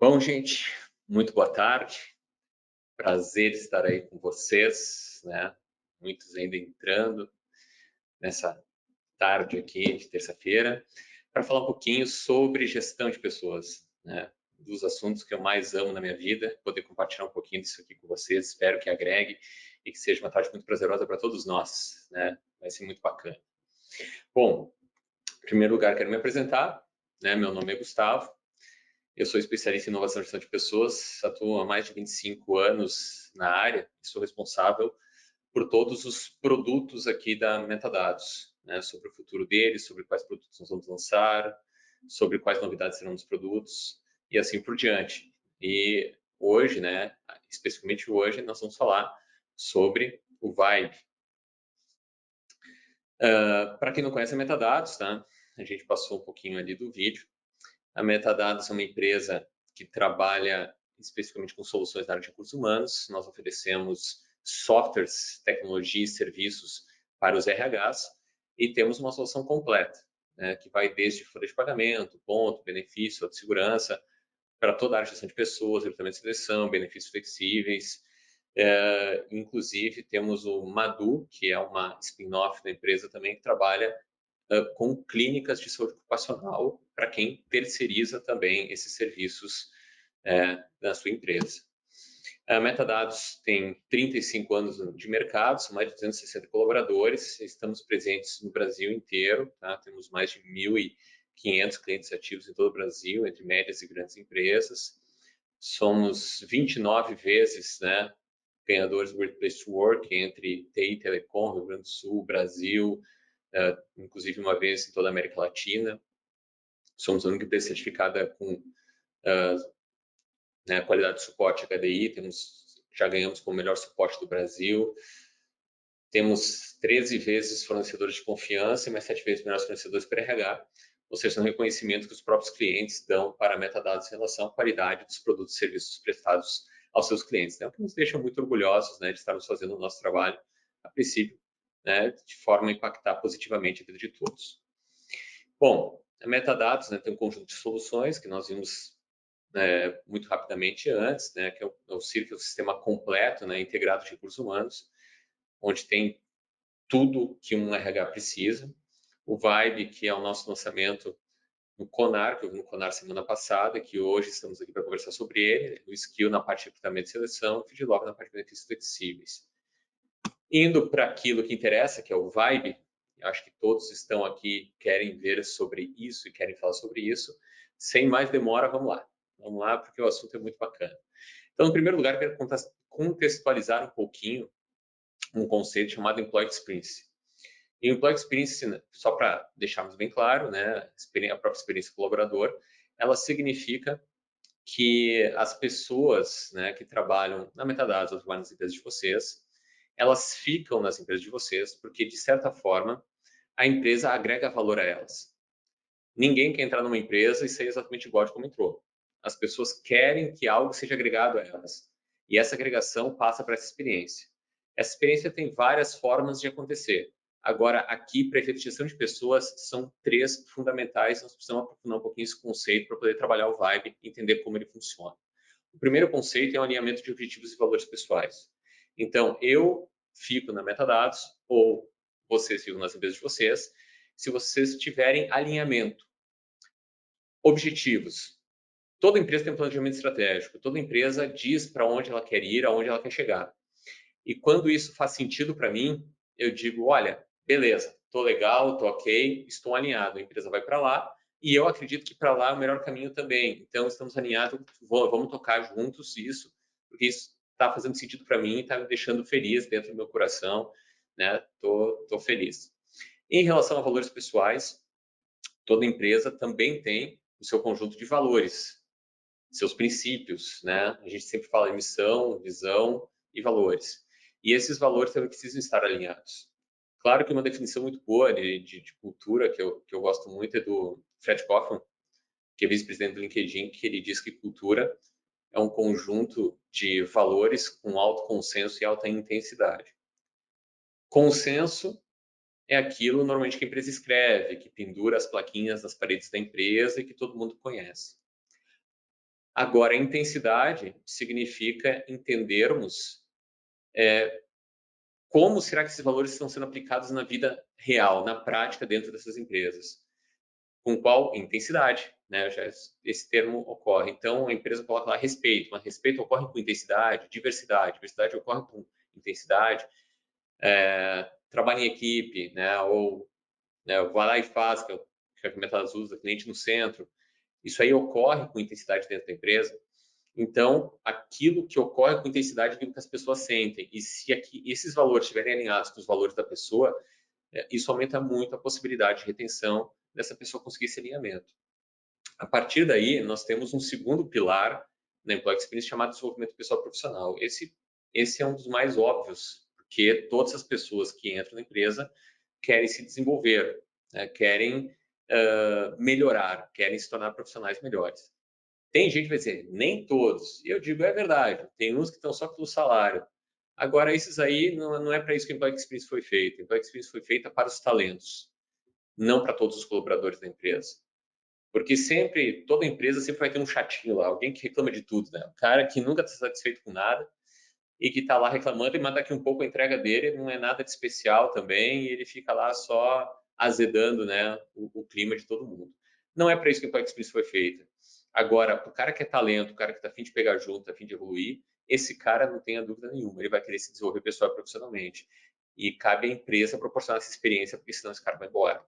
Bom, gente, muito boa tarde. Prazer estar aí com vocês, né? Muitos ainda entrando nessa tarde aqui de terça-feira para falar um pouquinho sobre gestão de pessoas, né? Dos assuntos que eu mais amo na minha vida, poder compartilhar um pouquinho disso aqui com vocês. Espero que agregue e que seja uma tarde muito prazerosa para todos nós, né? Vai ser muito bacana. Bom, em primeiro lugar, quero me apresentar, né? Meu nome é Gustavo. Eu sou especialista em inovação e gestão de pessoas, atuo há mais de 25 anos na área e sou responsável por todos os produtos aqui da Metadados, né? Sobre o futuro deles, sobre quais produtos nós vamos lançar, sobre quais novidades serão nos produtos e assim por diante. E hoje, né, especificamente hoje, nós vamos falar sobre o Vibe. Para quem não conhece a Metadados, tá? A gente passou um pouquinho ali do vídeo. A Metadados é uma empresa que trabalha especificamente com soluções na área de recursos humanos. Nós oferecemos softwares, tecnologia e serviços para os RHs e temos uma solução completa, né, que vai desde folha de pagamento, ponto, benefício, autossegurança, para toda a área de gestão de pessoas, recrutamento e seleção, benefícios flexíveis. Inclusive, temos o Madu, que é uma spin-off da empresa também, que trabalha com clínicas de saúde ocupacional para quem terceiriza também esses serviços na sua empresa. A Metadados tem 35 anos de mercado, são mais de 260 colaboradores, estamos presentes no Brasil inteiro, tá? Temos mais de 1.500 clientes ativos em todo o Brasil, entre médias e grandes empresas. Somos 29 vezes, né, ganhadores do Great Place to Work entre TI e Telecom, Rio Grande do Sul, Brasil, inclusive uma vez em toda a América Latina. Somos a única empresa certificada com né, qualidade de suporte HDI, já ganhamos como melhor suporte do Brasil. Temos 13 vezes fornecedores de confiança e mais 7 vezes melhores fornecedores para RH, ou seja, um reconhecimento que os próprios clientes dão para a Metadados em relação à qualidade dos produtos e serviços prestados aos seus clientes, né? O que nos deixa muito orgulhosos, né, de estarmos fazendo o nosso trabalho, a princípio, né, de forma a impactar positivamente a vida de todos. Bom, a Metadados, né, tem um conjunto de soluções que nós vimos muito rapidamente antes, né, que é o CIR, que é o sistema completo, né, integrado de recursos humanos, onde tem tudo que um RH precisa. O Vibe, que é o nosso lançamento no Conar, que eu vi no Conar semana passada, que hoje estamos aqui para conversar sobre ele, o Skill na parte de recrutamento e seleção, o Feedlog na parte de benefícios flexíveis. Indo para aquilo que interessa, que é o Vibe, acho que todos estão aqui, querem ver sobre isso e querem falar sobre isso. Sem mais demora, vamos lá. Vamos lá, porque o assunto é muito bacana. Então, em primeiro lugar, eu quero contextualizar um pouquinho um conceito chamado Employee Experience. E o Employee Experience, só para deixarmos bem claro, né, a própria experiência do colaborador, ela significa que as pessoas, né, que trabalham na Metadados, ou trabalham nas empresas de vocês, elas ficam nas empresas de vocês porque, de certa forma, a empresa agrega valor a elas. Ninguém quer entrar numa empresa e ser exatamente igual de como entrou. As pessoas querem que algo seja agregado a elas. E essa agregação passa para essa experiência. Essa experiência tem várias formas de acontecer. Agora, aqui, para efeito de gestão de pessoas, são 3 fundamentais. Nós precisamos aprofundar um pouquinho esse conceito para poder trabalhar o Vibe e entender como ele funciona. O primeiro conceito é o alinhamento de objetivos e valores pessoais. Então, eu fico na Metadados, ou vocês ficam nas empresas de vocês, se vocês tiverem alinhamento. Objetivos. Toda empresa tem um planejamento estratégico, toda empresa diz para onde ela quer ir, aonde ela quer chegar. E quando isso faz sentido para mim, eu digo, olha, beleza, estou legal, estou ok, estou alinhado, a empresa vai para lá, e eu acredito que para lá é o melhor caminho também. Então, estamos alinhados, vamos tocar juntos isso, porque isso está fazendo sentido para mim, está me deixando feliz dentro do meu coração, né? Tô feliz. Em relação a valores pessoais, toda empresa também tem o seu conjunto de valores, seus princípios, né? A gente sempre fala em missão, visão e valores. E esses valores também precisam estar alinhados. Claro que uma definição muito boa de cultura, que eu gosto muito, é do Fred Kaufman, que é vice-presidente do LinkedIn, que ele diz que cultura é um conjunto de valores com alto consenso e alta intensidade. Consenso é aquilo normalmente que a empresa escreve, que pendura as plaquinhas nas paredes da empresa e que todo mundo conhece. Agora, a intensidade significa entendermos como será que esses valores estão sendo aplicados na vida real, na prática, dentro dessas empresas. Com qual intensidade, né? Já esse termo ocorre. Então, a empresa coloca lá respeito, mas respeito ocorre com intensidade, diversidade ocorre com intensidade, trabalho em equipe, né? Ou né, vai lá e faz, que é a meta azul, cliente no centro. Isso aí ocorre com intensidade dentro da empresa. Então, aquilo que ocorre com intensidade é aquilo que as pessoas sentem. E se aqui, esses valores estiverem alinhados com os valores da pessoa, isso aumenta muito a possibilidade de retenção dessa pessoa conseguir esse alinhamento. A partir daí, nós temos um segundo pilar na Employee Experience chamado desenvolvimento pessoal profissional. Esse é um dos mais óbvios, porque todas as pessoas que entram na empresa querem se desenvolver, né? Querem melhorar, querem se tornar profissionais melhores. Tem gente que vai dizer, nem todos. E eu digo, é verdade. Tem uns que estão só pelo salário. Agora, esses aí, não é para isso que a Employee Experience foi feita. A Employee Experience foi feita para os talentos, não para todos os colaboradores da empresa. Porque sempre, toda empresa sempre vai ter um chatinho lá, alguém que reclama de tudo, né? O cara que nunca está satisfeito com nada e que está lá reclamando e manda daqui um pouco a entrega dele não é nada de especial também e ele fica lá só azedando, né, o clima de todo mundo. Não é para isso que a Employee Experience foi feita. Agora, o cara que é talento, o cara que está a fim de pegar junto, está a fim de evoluir, esse cara não tenha dúvida nenhuma, ele vai querer se desenvolver pessoal e profissionalmente. E cabe à empresa proporcionar essa experiência, porque senão esse cara vai embora.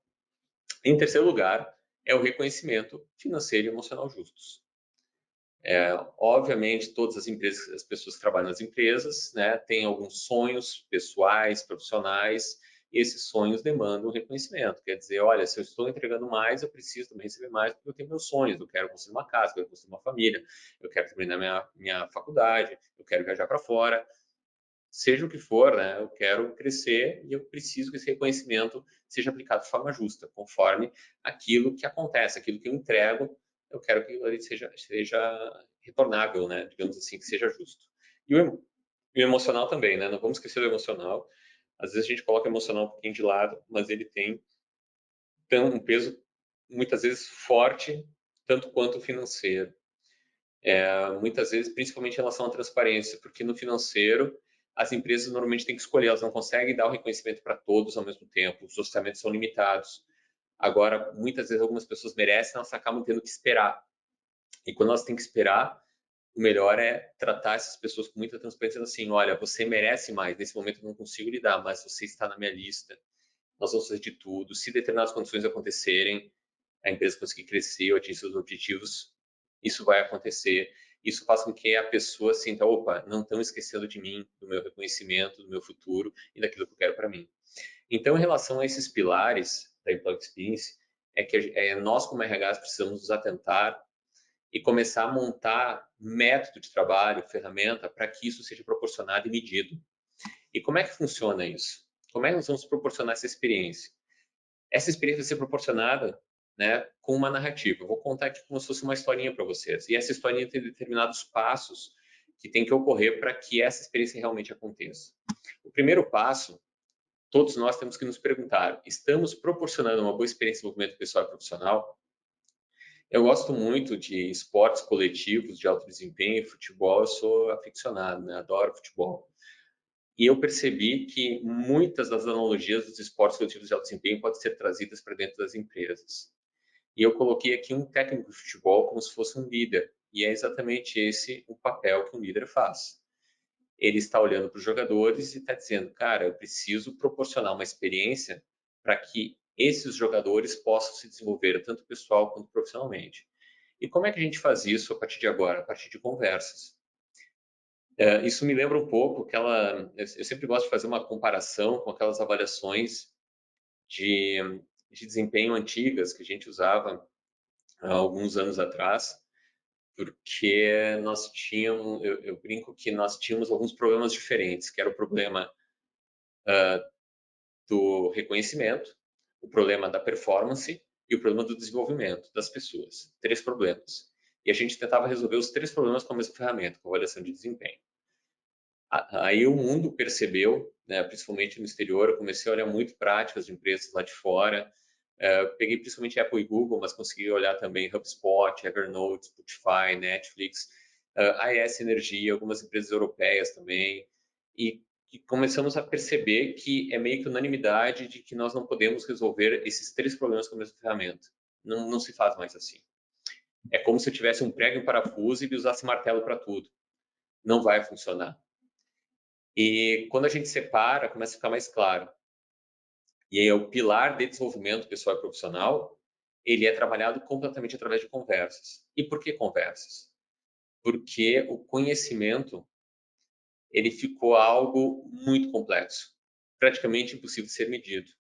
Em terceiro lugar, é o reconhecimento financeiro e emocional justos. Obviamente, todas as empresas, as pessoas que trabalham nas empresas, né, têm alguns sonhos pessoais, profissionais, e esses sonhos demandam reconhecimento. Quer dizer, olha, se eu estou entregando mais, eu preciso também receber mais, porque eu tenho meus sonhos. Eu quero construir uma casa, eu quero construir uma família, eu quero terminar minha faculdade, eu quero viajar para fora. Seja o que for, né, eu quero crescer e eu preciso que esse reconhecimento seja aplicado de forma justa, conforme aquilo que acontece, aquilo que eu entrego, eu quero que ele seja retornável, né, digamos assim, que seja justo. E o emocional também, né, não vamos esquecer do emocional. Às vezes a gente coloca o emocional um pouquinho de lado, mas ele tem um peso muitas vezes forte, tanto quanto o financeiro. Muitas vezes, principalmente em relação à transparência, porque no financeiro as empresas normalmente têm que escolher, elas não conseguem dar o reconhecimento para todos ao mesmo tempo, os orçamentos são limitados. Agora, muitas vezes algumas pessoas merecem, elas acabam tendo que esperar. E quando elas têm que esperar, o melhor é tratar essas pessoas com muita transparência, assim, olha, você merece mais, nesse momento eu não consigo lhe dar, mas você está na minha lista, nós vamos fazer de tudo, se determinadas condições acontecerem, a empresa conseguir crescer ou atingir seus objetivos, isso vai acontecer. Isso faz com que a pessoa sinta, opa, não estão esquecendo de mim, do meu reconhecimento, do meu futuro e daquilo que eu quero para mim. Então, em relação a esses pilares da Employee Experience, é que nós como RH precisamos nos atentar e começar a montar método de trabalho, ferramenta, para que isso seja proporcionado e medido. E como é que funciona isso? Como é que nós vamos proporcionar essa experiência? Essa experiência vai ser proporcionada, né, com uma narrativa. Eu vou contar aqui como se fosse uma historinha para vocês. E essa historinha tem determinados passos que tem que ocorrer para que essa experiência realmente aconteça. O primeiro passo, todos nós temos que nos perguntar, estamos proporcionando uma boa experiência de desenvolvimento pessoal e profissional? Eu gosto muito de esportes coletivos, de alto desempenho, futebol, eu sou aficionado, né? Adoro futebol. E eu percebi que muitas das analogias dos esportes coletivos de alto desempenho podem ser trazidas para dentro das empresas. E eu coloquei aqui um técnico de futebol como se fosse um líder. E é exatamente esse o papel que um líder faz. Ele está olhando para os jogadores e está dizendo, cara, eu preciso proporcionar uma experiência para que esses jogadores possam se desenvolver tanto pessoal quanto profissionalmente. E como é que a gente faz isso a partir de agora? A partir de conversas. Isso me lembra um pouco eu sempre gosto de fazer uma comparação com aquelas avaliações de, de desempenho antigas que a gente usava há alguns anos atrás, porque nós tínhamos, eu brinco que nós tínhamos alguns problemas diferentes, que era o problema do reconhecimento, o problema da performance e o problema do desenvolvimento das pessoas. Três problemas. E a gente tentava resolver os três problemas com a mesma ferramenta, com a avaliação de desempenho. Aí o mundo percebeu, né, principalmente no exterior, eu comecei a olhar muito práticas de empresas lá de fora, Peguei principalmente Apple e Google, mas consegui olhar também HubSpot, Evernote, Spotify, Netflix, AES Energia, algumas empresas europeias também, e começamos a perceber que é meio que unanimidade de que nós não podemos resolver esses 3 problemas com a mesma ferramenta. Não se faz mais assim. É como se eu tivesse um prego e um parafuso e usasse martelo para tudo. Não vai funcionar. E quando a gente separa, começa a ficar mais claro. E aí, o pilar de desenvolvimento pessoal e profissional, ele é trabalhado completamente através de conversas. E por que conversas? Porque o conhecimento, ele ficou algo muito complexo, praticamente impossível de ser medido.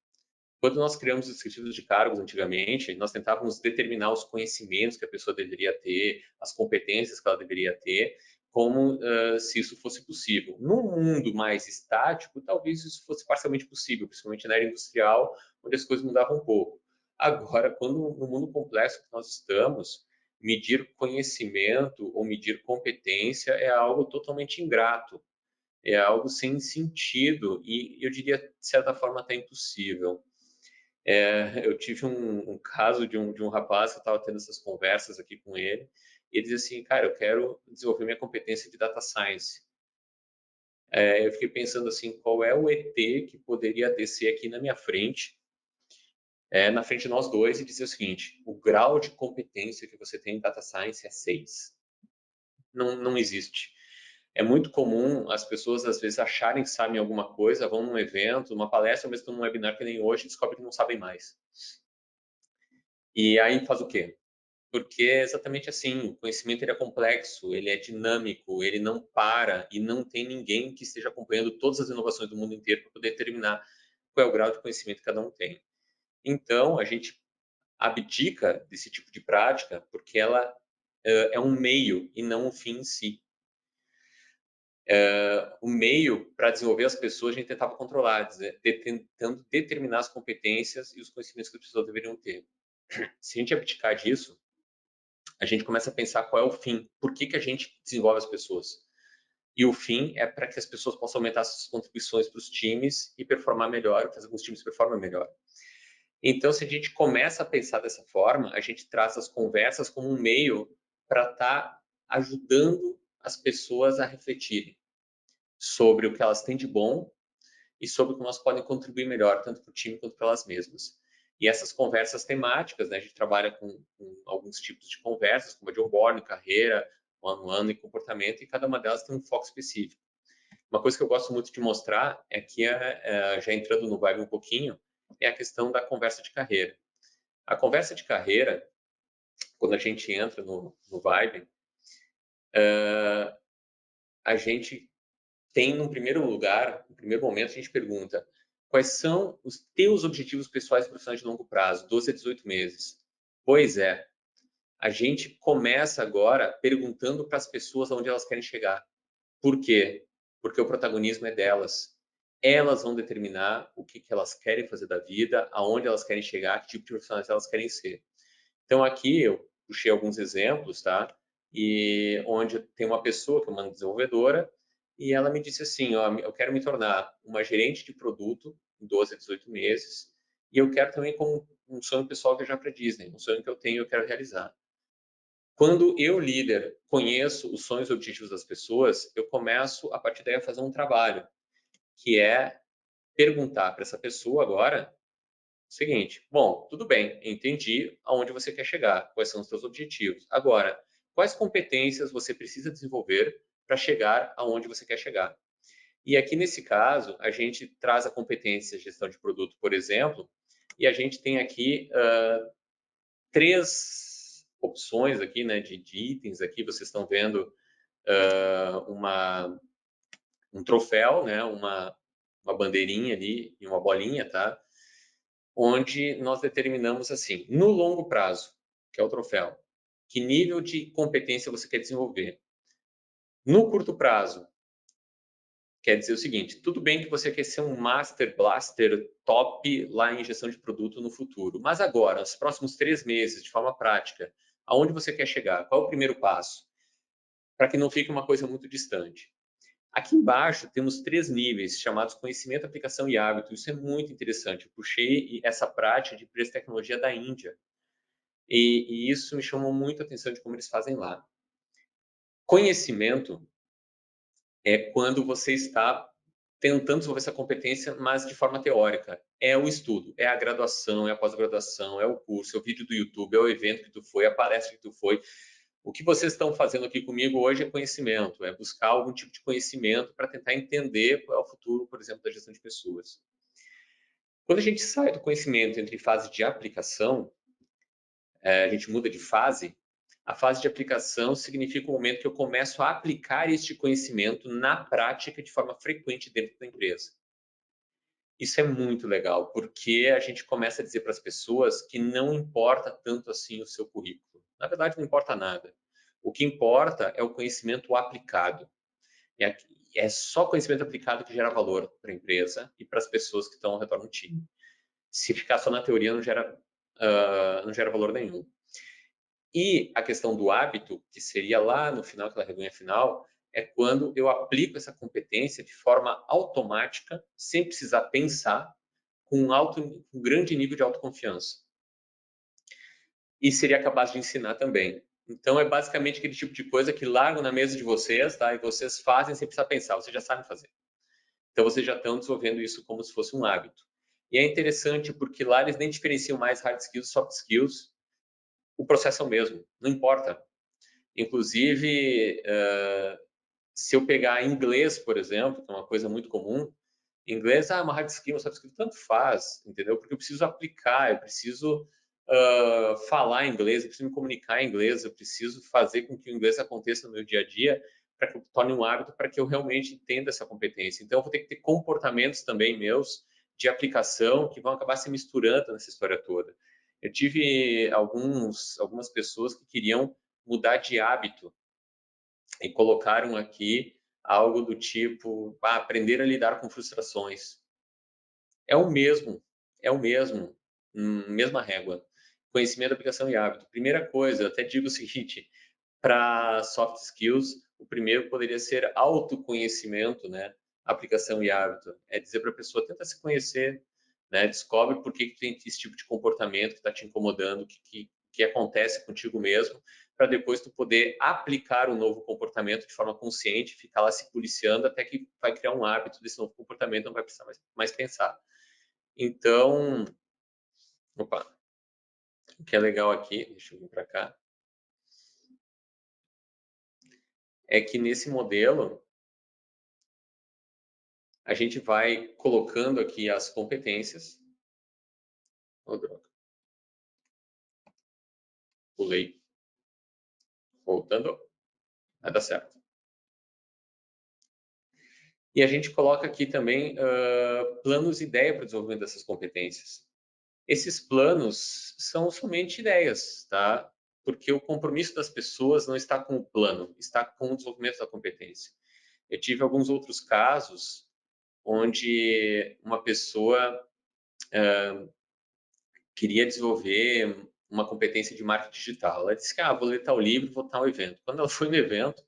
Quando nós criamos os descritivos de cargos antigamente, nós tentávamos determinar os conhecimentos que a pessoa deveria ter, as competências que ela deveria ter, como se isso fosse possível. Num mundo mais estático, talvez isso fosse parcialmente possível, principalmente na era industrial, onde as coisas mudavam um pouco. Agora, quando no mundo complexo que nós estamos, medir conhecimento ou medir competência é algo totalmente ingrato, é algo sem sentido e eu diria, de certa forma, até impossível. Eu tive um caso de um rapaz que eu estava tendo essas conversas aqui com ele, e ele dizia assim, cara, eu quero desenvolver minha competência de data science. Eu fiquei pensando assim, qual é o ET que poderia descer aqui na minha frente, na frente de nós dois, e dizer o seguinte, o grau de competência que você tem em data science é 6. Não existe. É muito comum as pessoas, às vezes, acharem que sabem alguma coisa, vão num evento, numa palestra, mas estão num webinar que nem hoje, e descobrem que não sabem mais. E aí faz o quê? Porque é exatamente assim, o conhecimento ele é complexo, ele é dinâmico, ele não para e não tem ninguém que esteja acompanhando todas as inovações do mundo inteiro para poder determinar qual é o grau de conhecimento que cada um tem. Então, a gente abdica desse tipo de prática porque ela é um meio e não um fim em si. O meio para desenvolver as pessoas a gente tentava controlar, tentando determinar as competências e os conhecimentos que as pessoas deveriam ter. Se a gente abdicar disso, a gente começa a pensar qual é o fim, por que a gente desenvolve as pessoas. E o fim é para que as pessoas possam aumentar suas contribuições para os times e performar melhor, fazer com que os times performem melhor. Então, se a gente começa a pensar dessa forma, a gente traz as conversas como um meio para estar ajudando as pessoas a refletirem sobre o que elas têm de bom e sobre como elas podem contribuir melhor, tanto para o time quanto para elas mesmas. E essas conversas temáticas, né, a gente trabalha com alguns tipos de conversas, como a de onboarding, carreira, ano e comportamento, e cada uma delas tem um foco específico. Uma coisa que eu gosto muito de mostrar é que, já entrando no Vibe um pouquinho, é a questão da conversa de carreira. A conversa de carreira, quando a gente entra no Vibe, a gente tem, no primeiro lugar, no primeiro momento, a gente pergunta quais são os teus objetivos pessoais e profissionais de longo prazo, 12 a 18 meses. Pois é, a gente começa agora perguntando para as pessoas aonde elas querem chegar. Por quê? Porque o protagonismo é delas. Elas vão determinar o que elas querem fazer da vida, aonde elas querem chegar, que tipo de profissionais elas querem ser. Então, aqui eu puxei alguns exemplos, tá? E onde tem uma pessoa que é uma desenvolvedora e ela me disse assim, ó, eu quero me tornar uma gerente de produto em 12 a 18 meses e eu quero também como um sonho pessoal viajar para Disney, um sonho que eu tenho e eu quero realizar. Quando eu, líder, conheço os sonhos e objetivos das pessoas, eu começo, a partir daí, a fazer um trabalho, que é perguntar para essa pessoa agora o seguinte, bom, tudo bem, entendi aonde você quer chegar, quais são os seus objetivos. Agora, quais competências você precisa desenvolver para chegar aonde você quer chegar? E aqui, nesse caso, a gente traz a competência de gestão de produto, por exemplo, e a gente tem aqui 3 opções aqui, né, de itens aqui, vocês estão vendo um troféu, né, uma bandeirinha ali e uma bolinha, tá? Onde nós determinamos assim, no longo prazo, que é o troféu, que nível de competência você quer desenvolver. No curto prazo, quer dizer o seguinte, tudo bem que você quer ser um Master Blaster top lá em gestão de produto no futuro, mas agora, nos próximos 3 meses, de forma prática, aonde você quer chegar? Qual é o primeiro passo? Para que não fique uma coisa muito distante. Aqui embaixo temos 3 níveis, chamados conhecimento, aplicação e hábito. Isso é muito interessante. Eu puxei essa prática de empresa de tecnologia da Índia. E isso me chamou muito a atenção de como eles fazem lá. Conhecimento é quando você está tentando desenvolver essa competência, mas de forma teórica. É o estudo, é a graduação, é a pós-graduação, é o curso, é o vídeo do YouTube, é o evento que tu foi, a palestra que tu foi. O que vocês estão fazendo aqui comigo hoje é conhecimento, é buscar algum tipo de conhecimento para tentar entender qual é o futuro, por exemplo, da gestão de pessoas. Quando a gente sai do conhecimento entre fase de aplicação, a gente muda de fase, a fase de aplicação significa o momento que eu começo a aplicar este conhecimento na prática de forma frequente dentro da empresa. Isso é muito legal, porque a gente começa a dizer para as pessoas que não importa tanto assim o seu currículo. Na verdade, não importa nada. O que importa é o conhecimento aplicado. É só conhecimento aplicado que gera valor para a empresa e para as pessoas que estão ao redor do time. Se ficar só na teoria, não gera valor nenhum. E a questão do hábito, que seria lá no final, aquela reunião final, é quando eu aplico essa competência de forma automática, sem precisar pensar, com um grande nível de autoconfiança. E seria capaz de ensinar também. Então, é basicamente aquele tipo de coisa que largo na mesa de vocês, tá? E vocês fazem sem precisar pensar, vocês já sabem fazer. Então, vocês já estão desenvolvendo isso como se fosse um hábito. E é interessante porque lá eles nem diferenciam mais hard skills e soft skills. O processo é o mesmo, não importa. Inclusive, se eu pegar inglês, por exemplo, que é uma coisa muito comum, inglês, uma hard skill, uma soft skill, tanto faz, entendeu? Porque eu preciso aplicar, eu preciso falar inglês, eu preciso me comunicar em inglês, eu preciso fazer com que o inglês aconteça no meu dia a dia para que eu torne um hábito, para que eu realmente entenda essa competência. Então, eu vou ter que ter comportamentos também meus de aplicação que vão acabar se misturando nessa história toda. Eu tive algumas pessoas que queriam mudar de hábito e colocaram aqui algo do tipo aprender a lidar com frustrações. É o mesmo, é o mesmo, mesma régua. Conhecimento, aplicação e hábito. Primeira coisa, eu até digo o seguinte, para soft skills, o primeiro poderia ser autoconhecimento, né? Aplicação e hábito. É dizer para a pessoa, tenta se conhecer, né? Descobre por que tu tem esse tipo de comportamento que está te incomodando, que acontece contigo mesmo, para depois tu poder aplicar um novo comportamento de forma consciente, ficar lá se policiando até que vai criar um hábito desse novo comportamento, não vai precisar mais pensar. Então, opa, o que é legal aqui, deixa eu vir para cá, é que nesse modelo a gente vai colocando aqui as competências. Oh, droga. Pulei. Voltando. Vai dar certo. E a gente coloca aqui também planos e ideia para o desenvolvimento dessas competências. Esses planos são somente ideias, tá? Porque o compromisso das pessoas não está com o plano, está com o desenvolvimento da competência. Eu tive alguns outros casos onde uma pessoa queria desenvolver uma competência de marketing digital. Ela disse que, vou ler tal livro, vou tal evento. Quando ela foi no evento,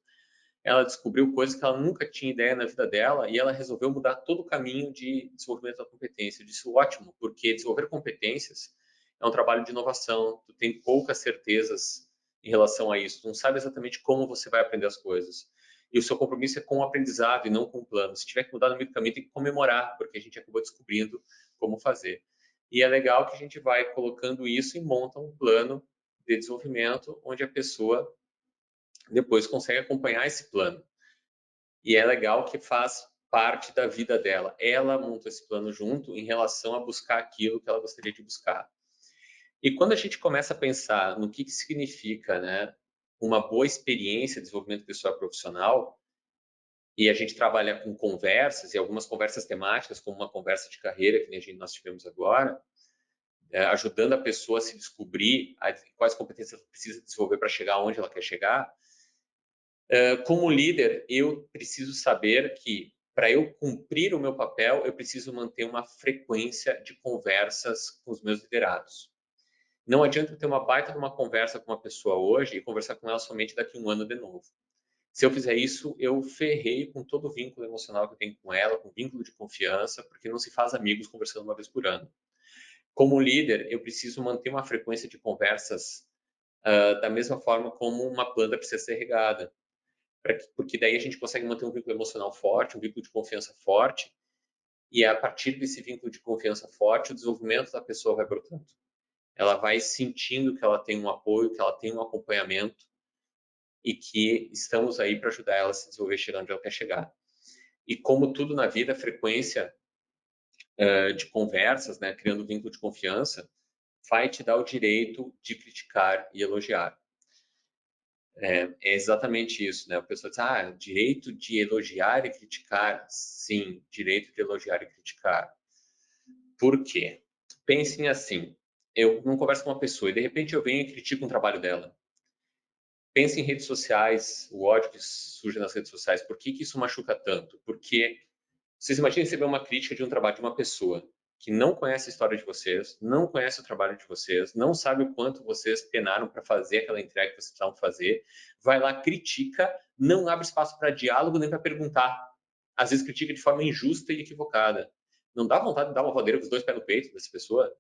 ela descobriu coisas que ela nunca tinha ideia na vida dela e ela resolveu mudar todo o caminho de desenvolvimento da competência. Eu disse, ótimo, porque desenvolver competências é um trabalho de inovação, tu tem poucas certezas em relação a isso, tu não sabe exatamente como você vai aprender as coisas. E o seu compromisso é com o aprendizado e não com o plano. Se tiver que mudar no meio do caminho, tem que comemorar, porque a gente acabou descobrindo como fazer. E é legal que a gente vai colocando isso e monta um plano de desenvolvimento onde a pessoa depois consegue acompanhar esse plano. E é legal que faz parte da vida dela. Ela monta esse plano junto em relação a buscar aquilo que ela gostaria de buscar. E quando a gente começa a pensar no que significa, né, uma boa experiência de desenvolvimento pessoal e profissional, e a gente trabalha com conversas, e algumas conversas temáticas, como uma conversa de carreira, que nós tivemos agora, ajudando a pessoa a se descobrir quais competências ela precisa desenvolver para chegar onde ela quer chegar. Como líder, eu preciso saber que para eu cumprir o meu papel, eu preciso manter uma frequência de conversas com os meus liderados. Não adianta eu ter uma baita de uma conversa com uma pessoa hoje e conversar com ela somente daqui a um ano de novo. Se eu fizer isso, eu ferrei com todo o vínculo emocional que eu tenho com ela, com vínculo de confiança, porque não se faz amigos conversando uma vez por ano. Como líder, eu preciso manter uma frequência de conversas da mesma forma como uma planta precisa ser regada, porque daí a gente consegue manter um vínculo emocional forte, um vínculo de confiança forte, e a partir desse vínculo de confiança forte, o desenvolvimento da pessoa vai brotando. Ela vai sentindo que ela tem um apoio, que ela tem um acompanhamento e que estamos aí para ajudar ela a se desenvolver, chegar onde ela quer chegar. E como tudo na vida, a frequência de conversas, né, criando um vínculo de confiança, vai te dar o direito de criticar e elogiar. É exatamente isso, né? A pessoa diz, direito de elogiar e criticar. Sim, direito de elogiar e criticar. Por quê? Pensem assim, eu não converso com uma pessoa e de repente eu venho e critico um trabalho dela. Pense em redes sociais, o ódio que surge nas redes sociais. Por que que isso machuca tanto? Porque vocês imaginam receber uma crítica de um trabalho de uma pessoa que não conhece a história de vocês, não conhece o trabalho de vocês, não sabe o quanto vocês penaram para fazer aquela entrega que vocês precisavam fazer, vai lá, critica, não abre espaço para diálogo nem para perguntar. Às vezes critica de forma injusta e equivocada. Não dá vontade de dar uma rodeira com os dois pés no peito dessa pessoa?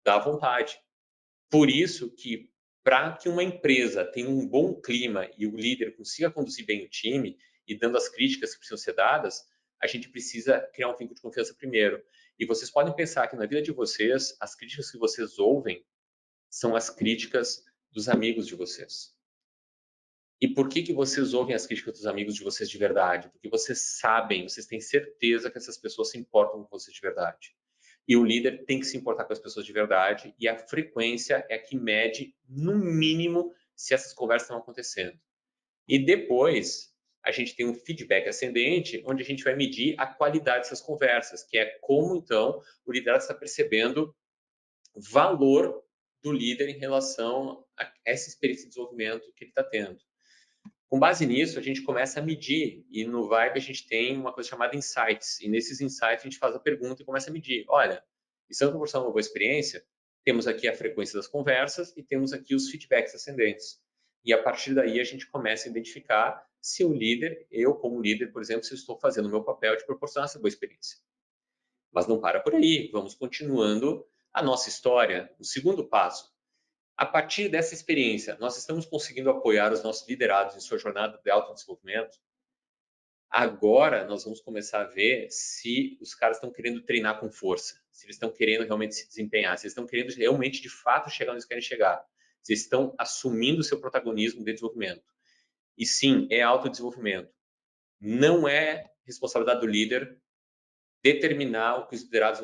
Dá vontade. Por isso que, para que uma empresa tenha um bom clima e o líder consiga conduzir bem o time e dando as críticas que precisam ser dadas, a gente precisa criar um vínculo de confiança primeiro. E vocês podem pensar que na vida de vocês, as críticas que vocês ouvem são as críticas dos amigos de vocês. E por que que vocês ouvem as críticas dos amigos de vocês de verdade? Porque vocês sabem, vocês têm certeza que essas pessoas se importam com vocês de verdade. E o líder tem que se importar com as pessoas de verdade, e a frequência é a que mede, no mínimo, se essas conversas estão acontecendo. E depois, a gente tem um feedback ascendente, onde a gente vai medir a qualidade dessas conversas, que é como, então, o liderado está percebendo valor do líder em relação a essa experiência de desenvolvimento que ele está tendo. Com base nisso, a gente começa a medir, e no Vibe a gente tem uma coisa chamada insights, e nesses insights a gente faz a pergunta e começa a medir. Olha, estamos proporcionando uma boa experiência? Temos aqui a frequência das conversas e temos aqui os feedbacks ascendentes. E a partir daí a gente começa a identificar se o líder, eu como líder, por exemplo, se eu estou fazendo o meu papel de proporcionar essa boa experiência. Mas não para por aí, vamos continuando a nossa história. O segundo passo, a partir dessa experiência, nós estamos conseguindo apoiar os nossos liderados em sua jornada de autodesenvolvimento? Agora nós vamos começar a ver se os caras estão querendo treinar com força, se eles estão querendo realmente se desempenhar, se eles estão querendo realmente, de fato, chegar onde eles querem chegar, se eles estão assumindo o seu protagonismo de desenvolvimento. E sim, é autodesenvolvimento. Não é responsabilidade do líder determinar o que os liderados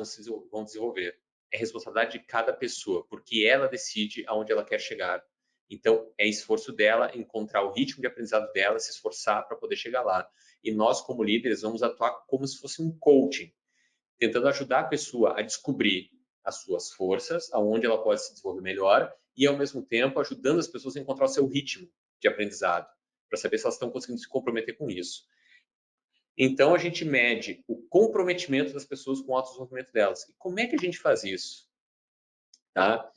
vão desenvolver. É responsabilidade de cada pessoa, porque ela decide aonde ela quer chegar. Então, é esforço dela encontrar o ritmo de aprendizado dela, se esforçar para poder chegar lá. E nós, como líderes, vamos atuar como se fosse um coaching, tentando ajudar a pessoa a descobrir as suas forças, aonde ela pode se desenvolver melhor, e, ao mesmo tempo, ajudando as pessoas a encontrar o seu ritmo de aprendizado, para saber se elas estão conseguindo se comprometer com isso. Então, a gente mede o comprometimento das pessoas com o autodesenvolvimento delas. E como é que a gente faz isso? Tá?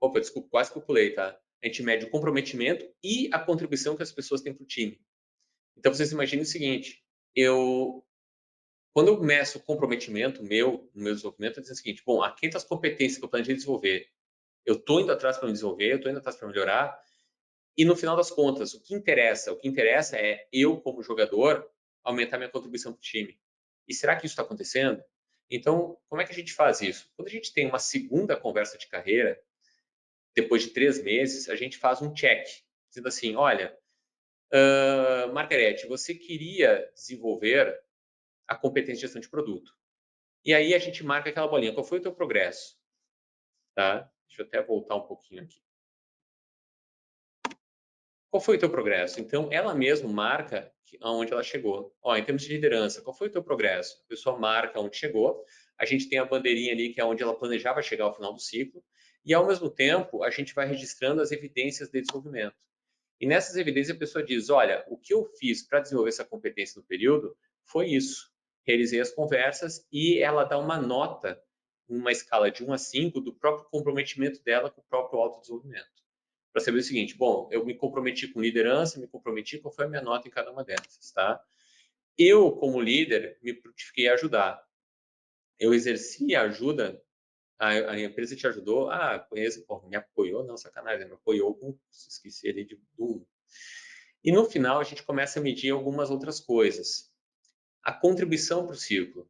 Opa, desculpa, quase que eu pulei, tá? A gente mede o comprometimento e a contribuição que as pessoas têm para o time. Então, vocês imaginem o seguinte, quando eu meço o comprometimento no meu desenvolvimento, eu digo o seguinte, bom, aqui estão as competências que eu planejei desenvolver. Eu estou indo atrás para me desenvolver, eu estou indo atrás para melhorar, e no final das contas, o que interessa? O que interessa é eu, como jogador, aumentar minha contribuição para o time. E será que isso está acontecendo? Então, como é que a gente faz isso? Quando a gente tem uma segunda conversa de carreira, depois de 3 meses, a gente faz um check, dizendo assim, olha, Margarete, você queria desenvolver a competência de gestão de produto. E aí a gente marca aquela bolinha, qual foi o teu progresso? Tá? Deixa eu até voltar um pouquinho aqui. Qual foi o teu progresso? Então, ela mesma marca aonde ela chegou. Ó, em termos de liderança, qual foi o teu progresso? A pessoa marca onde chegou. A gente tem a bandeirinha ali, que é onde ela planejava chegar ao final do ciclo. E, ao mesmo tempo, a gente vai registrando as evidências de desenvolvimento. E nessas evidências, a pessoa diz, olha, o que eu fiz para desenvolver essa competência no período foi isso. Realizei as conversas e ela dá uma nota, uma escala de 1 a 5, do próprio comprometimento dela com o próprio autodesenvolvimento. para saber o seguinte, bom, eu me comprometi com liderança, me comprometi, qual foi a minha nota em cada uma dessas, tá? Eu, como líder, me prontifiquei a ajudar. Eu exerci a ajuda, a empresa te ajudou, conheço, pô, me apoiou, não, sacanagem, me apoiou com, esqueci ali do. E no final a gente começa a medir algumas outras coisas. A contribuição para o círculo.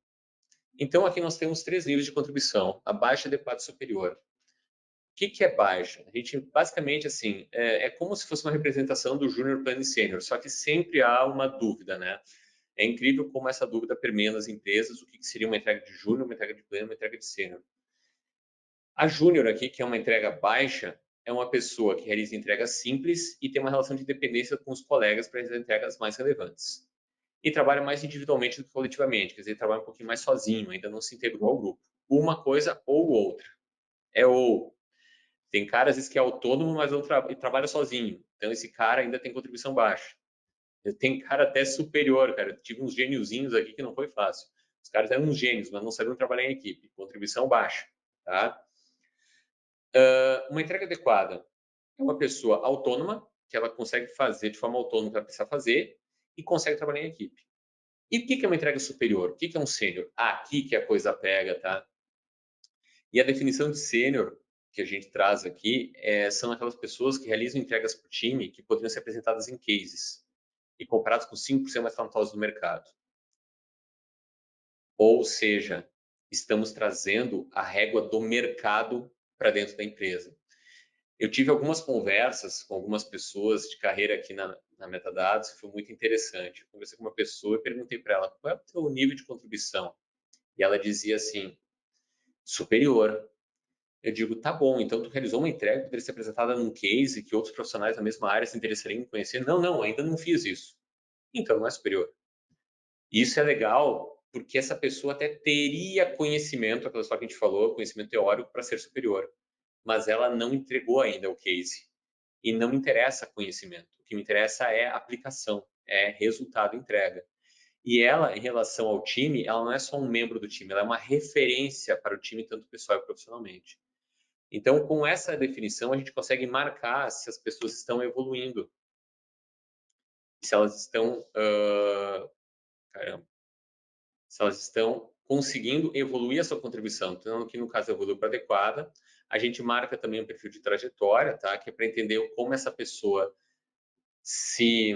Então aqui nós temos 3 níveis de contribuição, a baixa, adequada e superior. O que é baixa? A gente, basicamente, assim, é como se fosse uma representação do júnior, pleno e sênior, só que sempre há uma dúvida, né? É incrível como essa dúvida permeia nas empresas, o que seria uma entrega de júnior, uma entrega de pleno, uma entrega de sênior. A júnior aqui, que é uma entrega baixa, é uma pessoa que realiza entregas simples e tem uma relação de dependência com os colegas para realizar entregas mais relevantes. E trabalha mais individualmente do que coletivamente, quer dizer, trabalha um pouquinho mais sozinho, ainda não se integrou ao grupo. Uma coisa ou outra. É ou. Tem cara, às vezes, que é autônomo, mas não trabalha sozinho. Então, esse cara ainda tem contribuição baixa. Tem cara até superior, cara. Eu tive uns gêniozinhos aqui que não foi fácil. Os caras eram uns gênios, mas não sabiam trabalhar em equipe. Contribuição baixa, tá? Uma entrega adequada é uma pessoa autônoma, que ela consegue fazer de forma autônoma o que ela precisa fazer e consegue trabalhar em equipe. E o que é uma entrega superior? O que é um sênior? Aqui que a coisa pega, tá? E a definição de sênior que a gente traz aqui são aquelas pessoas que realizam entregas para o time que poderiam ser apresentadas em cases e comparados com 5% mais talentosos do mercado. Ou seja, estamos trazendo a régua do mercado para dentro da empresa. Eu tive algumas conversas com algumas pessoas de carreira aqui na Metadados, que foi muito interessante. Eu conversei com uma pessoa e perguntei para ela qual é o teu nível de contribuição. E ela dizia assim, superior. Eu digo, tá bom, então tu realizou uma entrega que poderia ser apresentada num case que outros profissionais da mesma área se interessariam em conhecer? Não, ainda não fiz isso. Então não é superior. E isso é legal porque essa pessoa até teria conhecimento, aquela história que a gente falou, conhecimento teórico para ser superior, mas ela não entregou ainda o case. E não me interessa conhecimento, o que me interessa é aplicação, é resultado entrega. E ela, em relação ao time, ela não é só um membro do time, ela é uma referência para o time, tanto pessoal e profissionalmente. Então, com essa definição, a gente consegue marcar se as pessoas estão evoluindo, se elas estão, se elas estão conseguindo evoluir a sua contribuição. Então, aqui no caso, evoluiu para adequada. A gente marca também um perfil de trajetória, tá? Que é para entender como essa pessoa se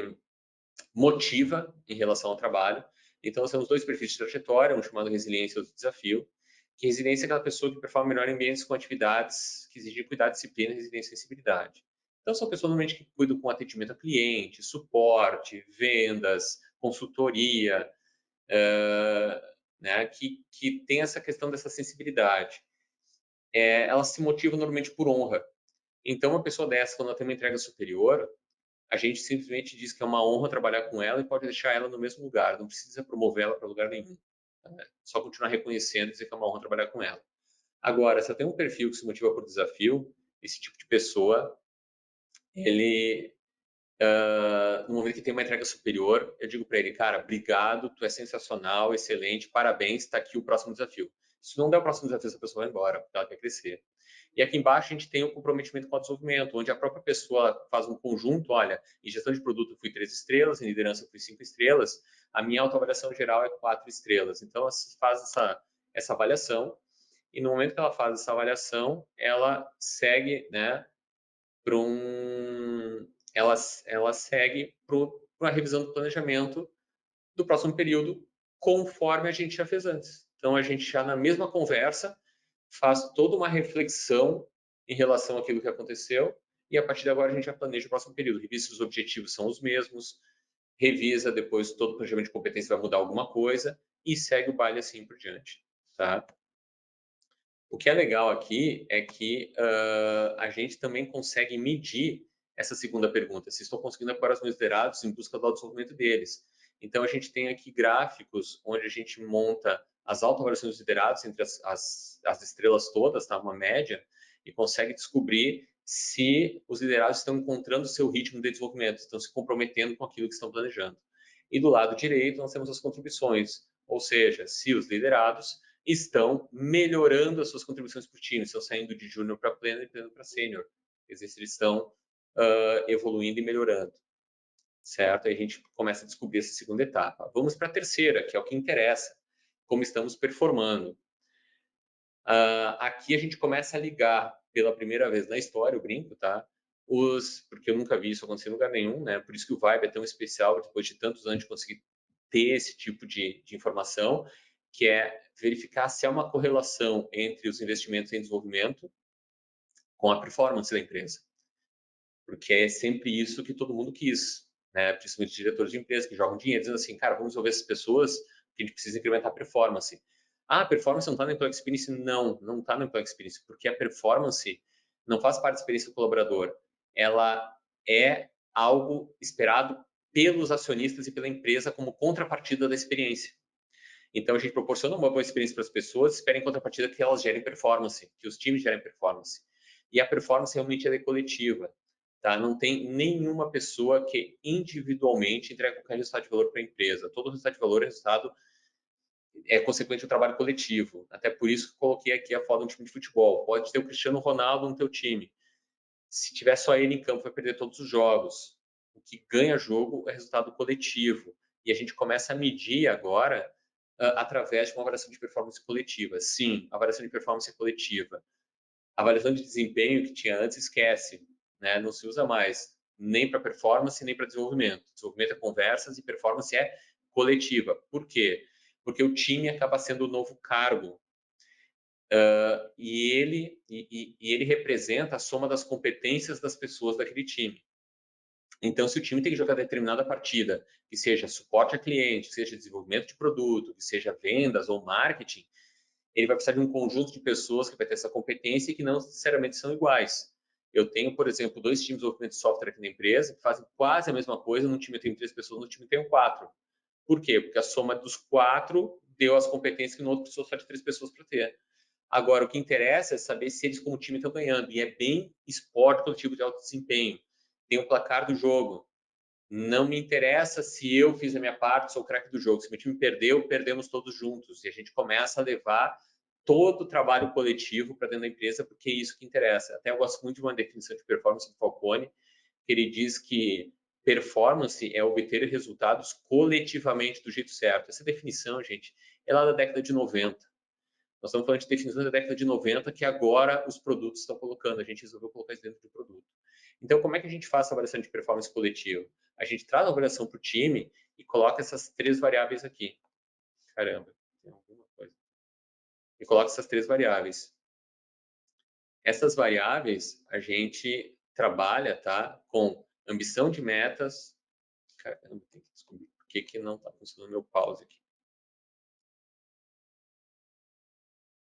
motiva em relação ao trabalho. Então, nós temos 2 perfis de trajetória, um chamado resiliência e outro desafio. Que resiliência é aquela pessoa que performa melhor em ambientes com atividades que exigem cuidado, disciplina, resiliência e sensibilidade. Então, são pessoas normalmente que cuidam com atendimento a cliente, suporte, vendas, consultoria, né, que tem essa questão dessa sensibilidade. Elas se motivam normalmente por honra. Então, uma pessoa dessa, quando ela tem uma entrega superior, a gente simplesmente diz que é uma honra trabalhar com ela e pode deixar ela no mesmo lugar, não precisa promover ela para lugar nenhum. Só continuar reconhecendo e dizer que é uma honra trabalhar com ela. Agora, se eu tenho um perfil que se motiva por desafio, esse tipo de pessoa, ele, no momento que tem uma entrega superior, eu digo para ele, cara, obrigado, tu é sensacional, excelente, parabéns, está aqui o próximo desafio. Se não der o próximo desafio, essa pessoa vai embora, porque ela quer crescer. E aqui embaixo a gente tem o comprometimento com o desenvolvimento, onde a própria pessoa faz um conjunto, olha, em gestão de produto eu fui 3 estrelas, em liderança eu fui 5 estrelas, a minha autoavaliação geral é 4 estrelas. Então, ela faz essa avaliação, e no momento que ela faz essa avaliação, ela segue, né, para ela segue para uma revisão do planejamento do próximo período, conforme a gente já fez antes. Então, a gente já na mesma conversa faz toda uma reflexão em relação àquilo que aconteceu e a partir de agora a gente já planeja o próximo período. Revisa se os objetivos são os mesmos, revisa depois todo o planejamento de competência vai mudar alguma coisa e segue o baile assim por diante, tá? O que é legal aqui é que a gente também consegue medir essa segunda pergunta, se estou conseguindo apoiar os meus liderados em busca do desenvolvimento deles. Então, a gente tem aqui gráficos onde a gente monta as autoavaliações dos liderados entre as estrelas todas, tá? Uma média, e consegue descobrir se os liderados estão encontrando o seu ritmo de desenvolvimento, estão se comprometendo com aquilo que estão planejando. E do lado direito, nós temos as contribuições, ou seja, se os liderados estão melhorando as suas contribuições para o time, estão saindo de júnior para pleno e pleno para sênior. Quer dizer, se eles estão evoluindo e melhorando, certo? Aí a gente começa a descobrir essa segunda etapa. Vamos para a terceira, que é o que interessa, como estamos performando. Aqui a gente começa a ligar pela primeira vez na história, eu brinco, tá? Porque eu nunca vi isso acontecer em lugar nenhum, né? Por isso que o Vibe é tão especial, depois de tantos anos de conseguir ter esse tipo de informação, que é verificar se há uma correlação entre os investimentos em desenvolvimento com a performance da empresa. Porque é sempre isso que todo mundo quis, né? Principalmente diretores de empresas que jogam dinheiro, dizendo assim, cara, vamos desenvolver essas pessoas que a gente precisa incrementar a performance. A performance não está no Employee Experience? Não está no Employee Experience, porque a performance não faz parte da experiência do colaborador. Ela é algo esperado pelos acionistas e pela empresa como contrapartida da experiência. Então, a gente proporciona uma boa experiência para as pessoas, espera em contrapartida que elas gerem performance, que os times gerem performance. E a performance realmente é coletiva. Tá? Não tem nenhuma pessoa que individualmente entrega qualquer resultado de valor para a empresa. Todo resultado de valor é consequente do trabalho coletivo. Até por isso que coloquei aqui a foto de um time de futebol. Pode ter o Cristiano Ronaldo no teu time. Se tiver só ele em campo, vai perder todos os jogos. O que ganha jogo é resultado coletivo. E a gente começa a medir agora através de uma avaliação de performance coletiva. Sim, a avaliação de performance é coletiva. A avaliação de desempenho que tinha antes, esquece, né? Não se usa mais, nem para performance, nem para desenvolvimento. Desenvolvimento é conversas e performance é coletiva. Por quê? Porque o time acaba sendo o novo cargo. E ele representa a soma das competências das pessoas daquele time. Então, se o time tem que jogar determinada partida, que seja suporte a cliente, que seja desenvolvimento de produto, que seja vendas ou marketing, ele vai precisar de um conjunto de pessoas que vai ter essa competência e que não necessariamente são iguais. Eu tenho, por exemplo, 2 times de desenvolvimento de software aqui na empresa que fazem quase a mesma coisa. No time eu tenho 3 pessoas, no time eu tenho 4. Por quê? Porque a soma dos 4 deu as competências que no outro precisou só de 3 pessoas para ter. Agora, o que interessa é saber se eles como time estão ganhando. E é bem esporte coletivo de alto desempenho. Tem o placar do jogo. Não me interessa se eu fiz a minha parte, sou o craque do jogo. Se meu time perdeu, perdemos todos juntos. E a gente começa a levar todo o trabalho coletivo para dentro da empresa, porque é isso que interessa. Até eu gosto muito de uma definição de performance do Falcone, que ele diz que performance é obter resultados coletivamente do jeito certo. Essa definição, gente, é lá da década de 90. Nós estamos falando de definições da década de 90 que agora os produtos estão colocando. A gente resolveu colocar isso dentro do produto. Então, como é que a gente faz a avaliação de performance coletiva? A gente traz a avaliação para o time e coloca essas 3 variáveis aqui. Caramba, tem alguma coisa. E coloca essas 3 variáveis. Essas variáveis a gente trabalha, tá? Com ambição de metas. Caramba, tem que descobrir por que não está funcionando meu pause aqui.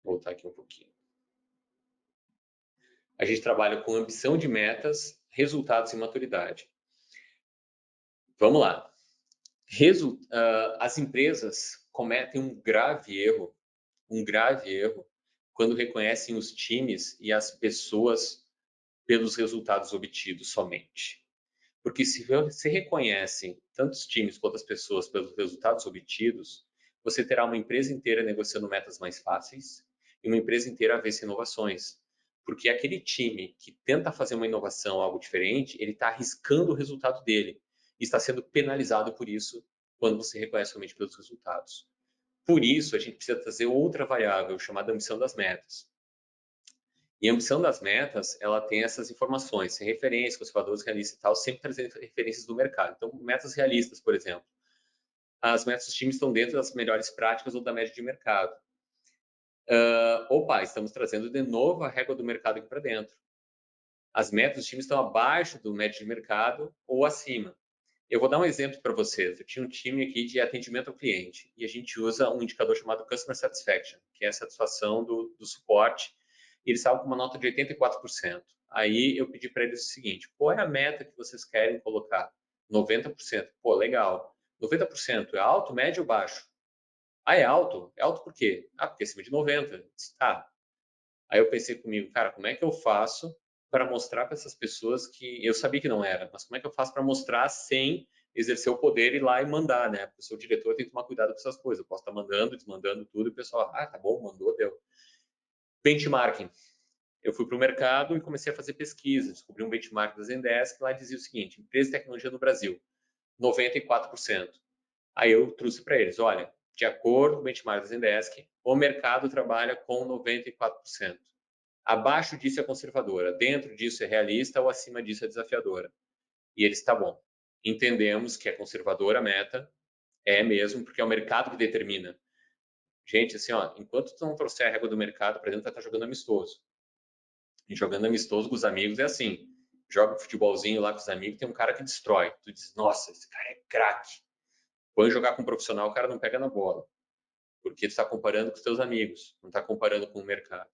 Vou voltar aqui um pouquinho. A gente trabalha com ambição de metas, resultados e maturidade. Vamos lá. As empresas cometem um grave erro, quando reconhecem os times e as pessoas pelos resultados obtidos somente. Porque se você reconhece tanto os times quanto as pessoas pelos resultados obtidos, você terá uma empresa inteira negociando metas mais fáceis e uma empresa inteira a vencer inovações. Porque aquele time que tenta fazer uma inovação, algo diferente, ele está arriscando o resultado dele e está sendo penalizado por isso quando você reconhece somente pelos resultados. Por isso, a gente precisa trazer outra variável chamada ambição das metas. E a ambição das metas, ela tem essas informações, sem referência, conservadores, realistas e tal, sempre trazendo referências do mercado. Então, metas realistas, por exemplo. As metas dos times estão dentro das melhores práticas ou da média de mercado. Estamos trazendo de novo a régua do mercado aqui para dentro. As metas dos times estão abaixo do médio de mercado ou acima. Eu vou dar um exemplo para vocês. Eu tinha um time aqui de atendimento ao cliente e a gente usa um indicador chamado Customer Satisfaction, que é a satisfação do suporte. E eles estavam com uma nota de 84%. Aí eu pedi para eles o seguinte: qual é a meta que vocês querem colocar? 90%. Pô, legal. 90% é alto, médio ou baixo? Ah, é alto? É alto por quê? Ah, porque é acima de 90. Tá. Aí eu pensei comigo, cara, como é que eu faço para mostrar para essas pessoas que eu sabia que não era, mas como é que eu faço para mostrar sem exercer o poder e ir lá e mandar, né? Porque eu sou diretor, tem que tomar cuidado com essas coisas. Eu posso estar mandando, desmandando tudo e o pessoal, tá bom, mandou, deu. Benchmarking. eu fui para o mercado e comecei a fazer pesquisa, descobri um benchmark da Zendesk, que lá dizia o seguinte: empresa de tecnologia no Brasil, 94%. Aí eu trouxe para eles, olha, de acordo com o benchmark da Zendesk, o mercado trabalha com 94%. Abaixo disso é conservadora, dentro disso é realista ou acima disso é desafiadora. E eles, tá bom, entendemos que é conservadora a meta, é mesmo, porque é o mercado que determina. Gente, assim, ó, enquanto tu não trouxer a régua do mercado para dentro, vai estar jogando amistoso. E jogando amistoso com os amigos é assim, joga futebolzinho lá com os amigos, tem um cara que destrói. Tu diz, nossa, esse cara é craque. Põe jogar com um profissional, o cara não pega na bola. Porque tu está comparando com os teus amigos, não está comparando com o mercado.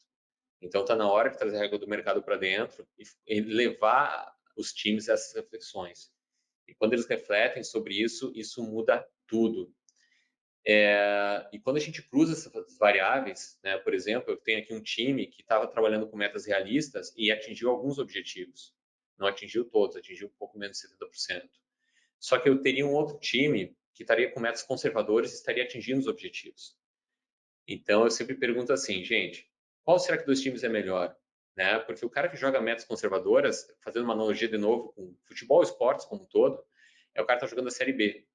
Então está na hora de trazer a régua do mercado para dentro e levar os times a essas reflexões. E quando eles refletem sobre isso, isso muda tudo. E quando a gente cruza essas variáveis, né, por exemplo, eu tenho aqui um time que estava trabalhando com metas realistas e atingiu alguns objetivos. Não atingiu todos, atingiu um pouco menos de 70%. Só que eu teria um outro time que estaria com metas conservadoras e estaria atingindo os objetivos. Então, eu sempre pergunto assim, gente, qual será que dos times é melhor? Né? Porque o cara que joga metas conservadoras, fazendo uma analogia de novo com futebol e esportes como um todo, é o cara que está jogando a Série B.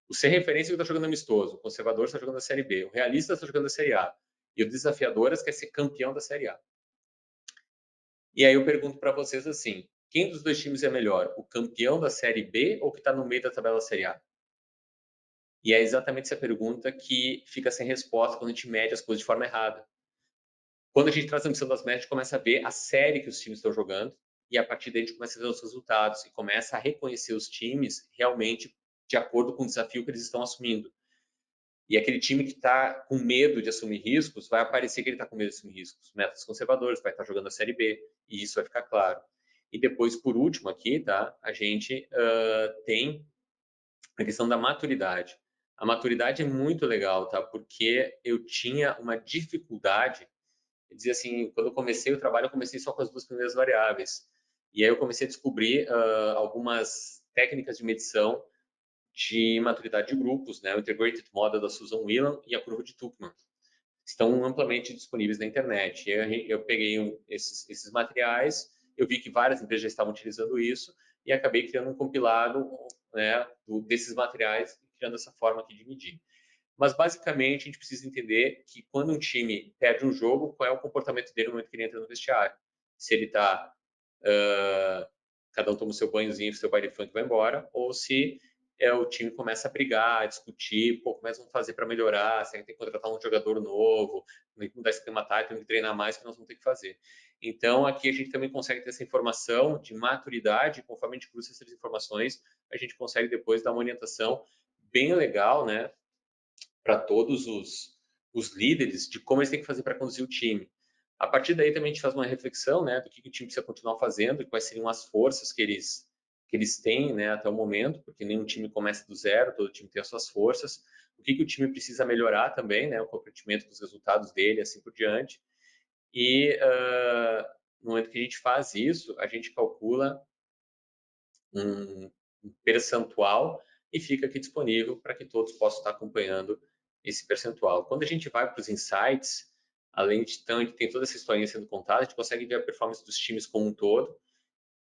O ser referência está jogando amistoso, o conservador está jogando a Série B, o realista está jogando a Série A, e o desafiador quer ser campeão da Série A. E aí eu pergunto para vocês assim, quem dos dois times é melhor, o campeão da Série B ou que está no meio da tabela da Série A? E é exatamente essa pergunta que fica sem resposta quando a gente mede as coisas de forma errada. Quando a gente traz a missão das médias, a gente começa a ver a série que os times estão jogando e a partir daí a gente começa a ver os resultados e começa a reconhecer os times realmente de acordo com o desafio que eles estão assumindo. E aquele time que está com medo de assumir riscos, vai aparecer que ele está com medo de assumir riscos. Metas conservadores, vai estar jogando a Série B, e isso vai ficar claro. E depois, por último aqui, tá? A gente tem a questão da maturidade. A maturidade é muito legal, tá? Porque eu tinha uma dificuldade, dizer assim, quando eu comecei o trabalho, eu comecei só com as duas primeiras variáveis. E aí eu comecei a descobrir algumas técnicas de medição de maturidade de grupos, né? O Integrated Model da Susan Whelan e a curva de Tuchman. Estão amplamente disponíveis na internet. Eu peguei esses materiais, eu vi que várias empresas já estavam utilizando isso e acabei criando um compilado, né, desses materiais, criando essa forma aqui de medir. Mas, basicamente, a gente precisa entender que quando um time perde um jogo, qual é o comportamento dele no momento que ele entra no vestiário. Se ele está... cada um toma o seu banhozinho, o seu baile funk vai embora, ou se o time começa a brigar, a discutir, pô, como é que vamos fazer para melhorar, se a gente tem que contratar um jogador novo, tem que mudar esse esquema tático, tem que treinar mais, que nós vamos ter que fazer. Então, aqui a gente também consegue ter essa informação de maturidade, conforme a gente cruza essas informações, a gente consegue depois dar uma orientação bem legal, né, para todos os líderes de como eles têm que fazer para conduzir o time. A partir daí também a gente faz uma reflexão, né, do que o time precisa continuar fazendo e quais seriam as forças que eles têm, né, até o momento, porque nenhum time começa do zero, todo time tem as suas forças. O que o time precisa melhorar também, né, o comprometimento com os resultados dele, assim por diante. E no momento que a gente faz isso, a gente calcula um percentual e fica aqui disponível para que todos possam estar acompanhando esse percentual. Quando a gente vai para os insights, além de então, a gente tem toda essa historinha sendo contada, a gente consegue ver a performance dos times como um todo.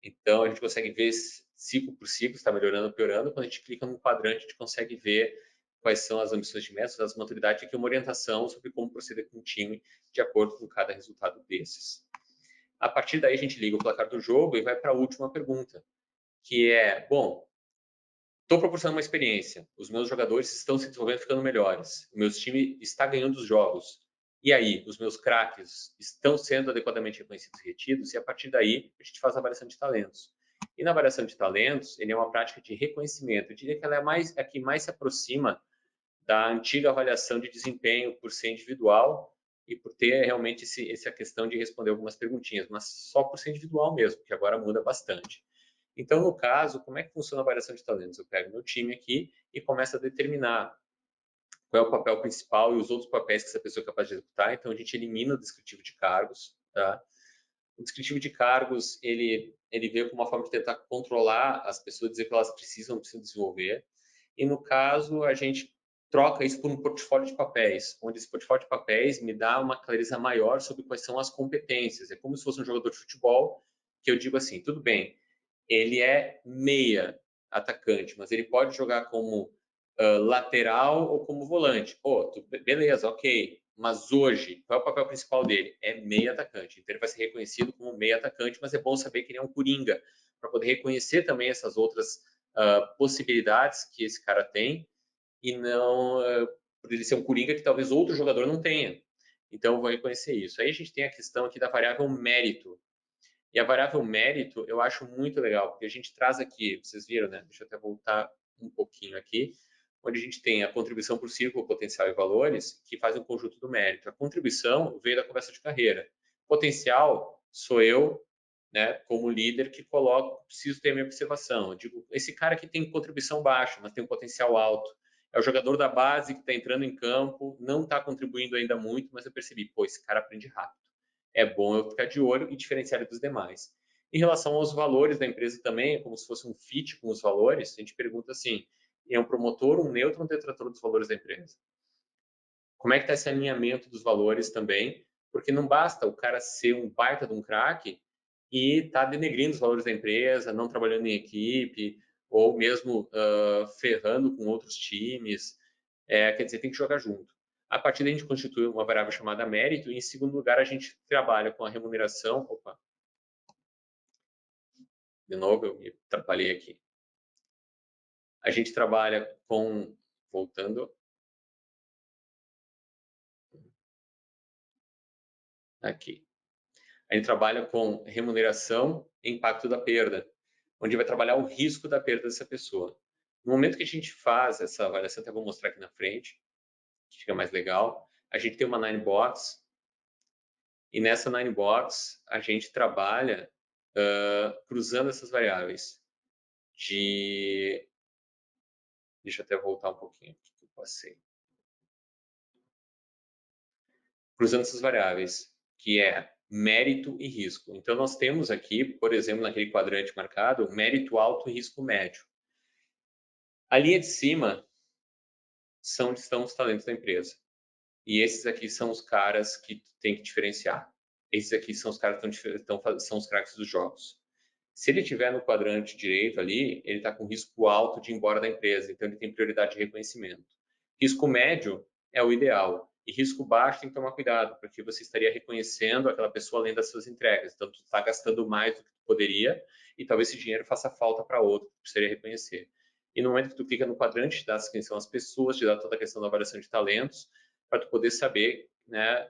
Então, a gente consegue ver ciclo por ciclo, está melhorando ou piorando. Quando a gente clica no quadrante, a gente consegue ver quais são as ambições de metas, as maturidades, aqui uma orientação sobre como proceder com o time de acordo com cada resultado desses. A partir daí, a gente liga o placar do jogo e vai para a última pergunta, que é, bom, estou proporcionando uma experiência, os meus jogadores estão se desenvolvendo, ficando melhores, o meu time está ganhando os jogos, e aí, os meus craques estão sendo adequadamente reconhecidos e retidos, e a partir daí, a gente faz a avaliação de talentos. E na avaliação de talentos, ele é uma prática de reconhecimento, eu diria que ela é a que mais se aproxima da antiga avaliação de desempenho por ser individual e por ter realmente essa questão de responder algumas perguntinhas, mas só por ser individual mesmo, que agora muda bastante. Então, no caso, como é que funciona a avaliação de talentos? Eu pego meu time aqui e começo a determinar qual é o papel principal e os outros papéis que essa pessoa é capaz de executar. Então, a gente elimina o descritivo de cargos, tá? O descritivo de cargos, ele veio como uma forma de tentar controlar as pessoas, dizer que elas precisam desenvolver. E, no caso, a gente troca isso por um portfólio de papéis, onde esse portfólio de papéis me dá uma clareza maior sobre quais são as competências. É como se fosse um jogador de futebol, que eu digo assim, tudo bem, ele é meia atacante, mas ele pode jogar como lateral ou como volante. Pô, beleza, ok. Mas hoje, qual é o papel principal dele? É meia atacante. Então ele vai ser reconhecido como meia atacante, mas é bom saber que ele é um coringa, para poder reconhecer também essas outras possibilidades que esse cara tem e não por ele ser um coringa que talvez outro jogador não tenha. Então eu vou reconhecer isso. Aí a gente tem a questão aqui da variável mérito. E a variável mérito eu acho muito legal, porque a gente traz aqui, vocês viram, né? Deixa eu até voltar um pouquinho aqui, onde a gente tem a contribuição por círculo, potencial e valores, que faz um conjunto do mérito. A contribuição veio da conversa de carreira. Potencial sou eu, né, como líder que coloco, preciso ter a minha observação. Eu digo, esse cara que tem contribuição baixa, mas tem um potencial alto. É o jogador da base que está entrando em campo, não está contribuindo ainda muito, mas eu percebi, pô, esse cara aprende rápido. É bom eu ficar de olho e diferenciar ele dos demais. Em relação aos valores da empresa também, é como se fosse um fit com os valores, a gente pergunta assim, é um promotor, um neutro, um detrator dos valores da empresa? Como é que está esse alinhamento dos valores também? Porque não basta o cara ser um baita de um craque e estar tá denegrindo os valores da empresa, não trabalhando em equipe, ou mesmo ferrando com outros times. Quer dizer, tem que jogar junto. A partir daí a gente constitui uma variável chamada mérito, e em segundo lugar a gente trabalha com a remuneração. Opa, de novo eu me atrapalhei aqui. A gente trabalha com, voltando aqui, a gente trabalha com remuneração e impacto da perda, onde vai trabalhar o risco da perda dessa pessoa. No momento que a gente faz essa avaliação, até vou mostrar aqui na frente, que fica mais legal, a gente tem uma Nine Box, e nessa Nine Box a gente trabalha cruzando essas variáveis de... Deixa eu até voltar um pouquinho aqui que eu passei. Cruzando essas variáveis, que é mérito e risco. Então, nós temos aqui, por exemplo, naquele quadrante marcado, mérito alto e risco médio. A linha de cima estão os talentos da empresa. E esses aqui são os caras que tem que diferenciar. Esses aqui são os caras que são os craques dos jogos. Se ele estiver no quadrante direito ali, ele está com risco alto de ir embora da empresa, então ele tem prioridade de reconhecimento. Risco médio é o ideal. E risco baixo tem que tomar cuidado, porque você estaria reconhecendo aquela pessoa além das suas entregas. Então, tu está gastando mais do que tu poderia e talvez esse dinheiro faça falta para outro, que precisaria reconhecer. E no momento que tu clica no quadrante, te dá quem são as pessoas, te dá toda a questão da avaliação de talentos, para tu poder saber, né,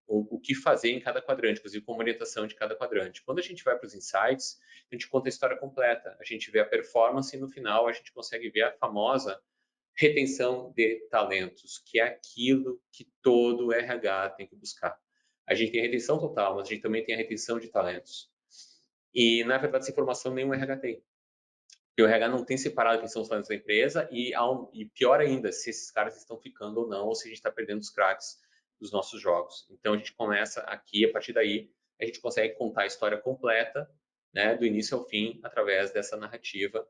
o que fazer em cada quadrante, inclusive como orientação de cada quadrante. Quando a gente vai para os insights, a gente conta a história completa, a gente vê a performance e no final a gente consegue ver a famosa retenção de talentos, que é aquilo que todo RH tem que buscar. A gente tem a retenção total, mas a gente também tem a retenção de talentos. E, na verdade, essa informação nenhum RH tem. E o RH não tem separado quem são os talentos da empresa e pior ainda, se esses caras estão ficando ou não, ou se a gente está perdendo os craques dos nossos jogos. Então, a gente começa aqui, a partir daí, a gente consegue contar a história completa, né, do início ao fim, através dessa narrativa,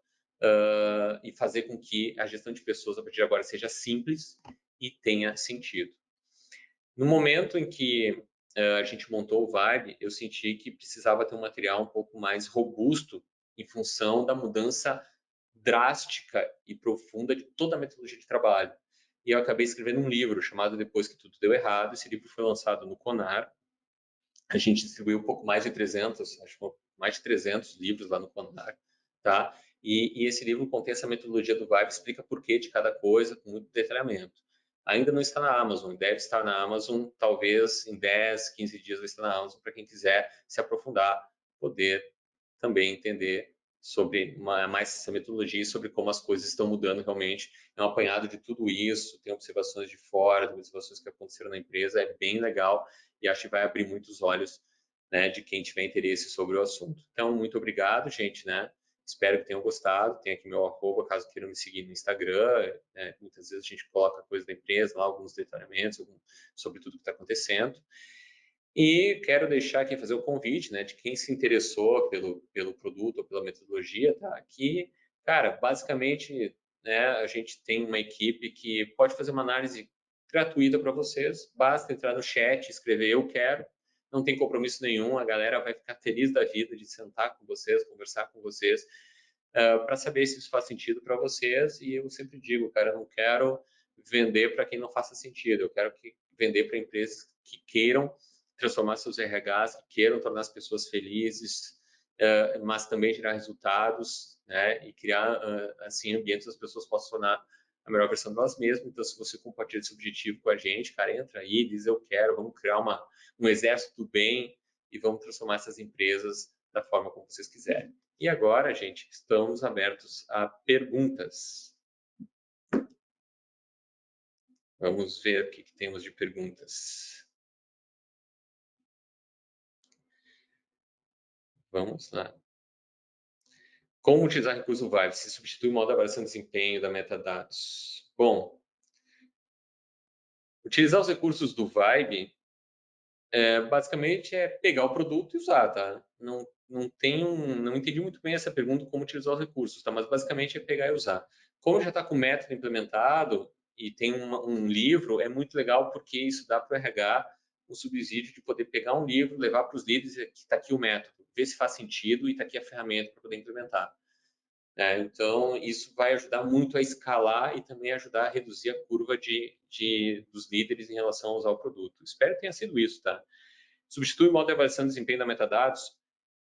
e fazer com que a gestão de pessoas, a partir de agora, seja simples e tenha sentido. No momento em que a gente montou o Vibe, eu senti que precisava ter um material um pouco mais robusto em função da mudança drástica e profunda de toda a metodologia de trabalho. E eu acabei escrevendo um livro chamado Depois que Tudo Deu Errado. Esse livro foi lançado no Conar. A gente distribuiu um pouco mais de 300, acho que mais de 300 livros lá no Conar, tá? E esse livro contém essa metodologia do Vibe, explica por que de cada coisa, com muito detalhamento. Ainda não está na Amazon, deve estar na Amazon, talvez em 10, 15 dias vai estar na Amazon, para quem quiser se aprofundar, poder também entender sobre mais essa metodologia e sobre como as coisas estão mudando realmente. É um apanhado de tudo isso, tem observações de fora, observações que aconteceram na empresa, é bem legal e acho que vai abrir muitos olhos, né, de quem tiver interesse sobre o assunto. Então, muito obrigado, gente, né? Espero que tenham gostado. Tem aqui meu arroba, caso queiram me seguir no Instagram. Né? Muitas vezes a gente coloca coisa da empresa, lá alguns detalhamentos sobre tudo que está acontecendo. E quero deixar aqui, fazer o convite, né, de quem se interessou pelo produto ou pela metodologia, tá? Aqui, cara, basicamente, né, a gente tem uma equipe que pode fazer uma análise gratuita para vocês, basta entrar no chat, escrever eu quero, não tem compromisso nenhum, a galera vai ficar feliz da vida de sentar com vocês, conversar com vocês, para saber se isso faz sentido para vocês. E eu sempre digo, cara, eu não quero vender para quem não faça sentido, eu quero vender para empresas que queiram transformar seus RHs, que queiram tornar as pessoas felizes, mas também gerar resultados, né, e criar assim ambientes onde as pessoas possam tornar a melhor versão de nós mesmos. Então, se você compartilha esse objetivo com a gente, cara, entra aí, diz eu quero, vamos criar um exército do bem e vamos transformar essas empresas da forma como vocês quiserem. E agora, gente, estamos abertos a perguntas. Vamos ver o que temos de perguntas. Vamos lá. Como utilizar recurso Vibe? Se substitui o modo de avaliação de desempenho da metadados. Bom, utilizar os recursos do Vibe basicamente é pegar o produto e usar, tá? Não entendi muito bem essa pergunta, como utilizar os recursos, tá? Mas basicamente é pegar e usar. Como já está com o método implementado e tem um livro, é muito legal porque isso dá para o RH o subsídio de poder pegar um livro, levar para os líderes e está aqui o método, ver se faz sentido e está aqui a ferramenta para poder implementar. Então, isso vai ajudar muito a escalar e também ajudar a reduzir a curva dos líderes em relação a usar o produto. Espero que tenha sido isso, tá? Substitui o modo de avaliação de desempenho da metadados?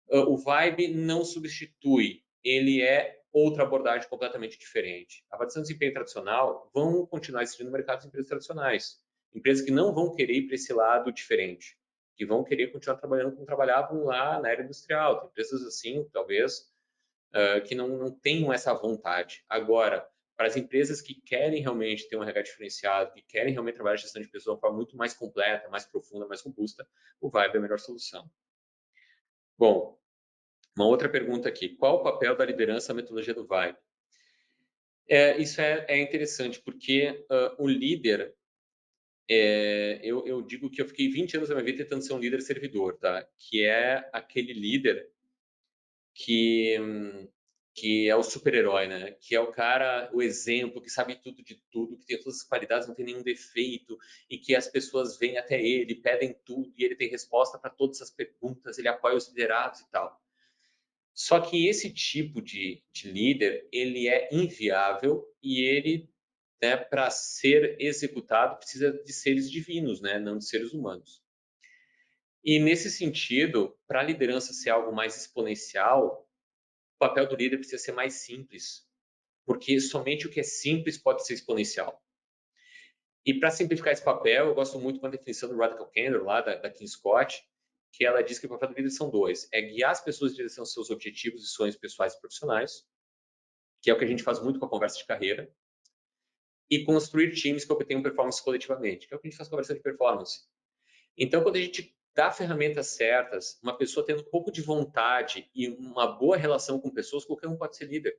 O Vibe não substitui, ele é outra abordagem completamente diferente. A avaliação de desempenho tradicional vão continuar existindo no mercado de empresas tradicionais. Empresas que não vão querer ir para esse lado diferente, que vão querer continuar trabalhando como trabalhavam lá na era industrial. Tem empresas assim, talvez, que não tenham essa vontade. Agora, para as empresas que querem realmente ter um RH diferenciado, que querem realmente trabalhar a gestão de pessoas de uma forma muito mais completa, mais profunda, mais robusta, o Vibe é a melhor solução. Bom, uma outra pergunta aqui. Qual o papel da liderança na metodologia do Vibe? Isso é interessante, porque o líder, eu digo que eu fiquei 20 anos da minha vida tentando ser um líder servidor, tá? Que é aquele líder que é o super-herói, né? Que é o cara, o exemplo, que sabe tudo de tudo, que tem todas as qualidades, não tem nenhum defeito, e que as pessoas vêm até ele, pedem tudo, e ele tem resposta para todas as perguntas, ele apoia os liderados e tal. Só que esse tipo de líder, ele é inviável e ele, né, para ser executado, precisa de seres divinos, né? Não de seres humanos. E nesse sentido, para a liderança ser algo mais exponencial, o papel do líder precisa ser mais simples, porque somente o que é simples pode ser exponencial. E para simplificar esse papel, eu gosto muito de uma definição do Radical Candor, lá da Kim Scott, que ela diz que o papel do líder são dois: é guiar as pessoas em direção aos seus objetivos e sonhos pessoais e profissionais, que é o que a gente faz muito com a conversa de carreira, e construir times que obtenham performance coletivamente, que é o que a gente faz com a conversa de performance. Então, quando a gente dá ferramentas certas, uma pessoa tendo um pouco de vontade e uma boa relação com pessoas, qualquer um pode ser líder.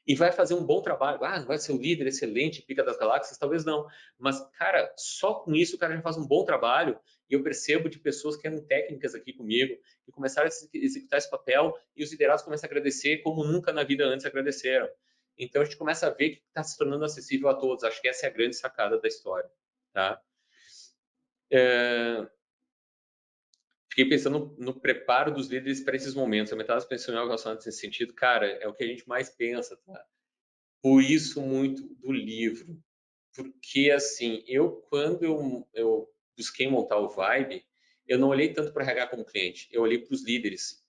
E vai fazer um bom trabalho. Não vai ser o líder excelente, pica das galáxias, talvez não. Mas, cara, só com isso o cara já faz um bom trabalho. E eu percebo de pessoas que eram técnicas aqui comigo, que começaram a executar esse papel e os liderados começam a agradecer como nunca na vida antes agradeceram. Então, a gente começa a ver que está se tornando acessível a todos. Acho que essa é a grande sacada da história. Tá? Fiquei pensando no preparo dos líderes para esses momentos. A metade das pessoas relacionadas nesse sentido, cara, é o que a gente mais pensa, tá? Por isso muito do livro, porque assim, quando eu busquei montar o Vibe, eu não olhei tanto para RH como cliente, eu olhei para os líderes,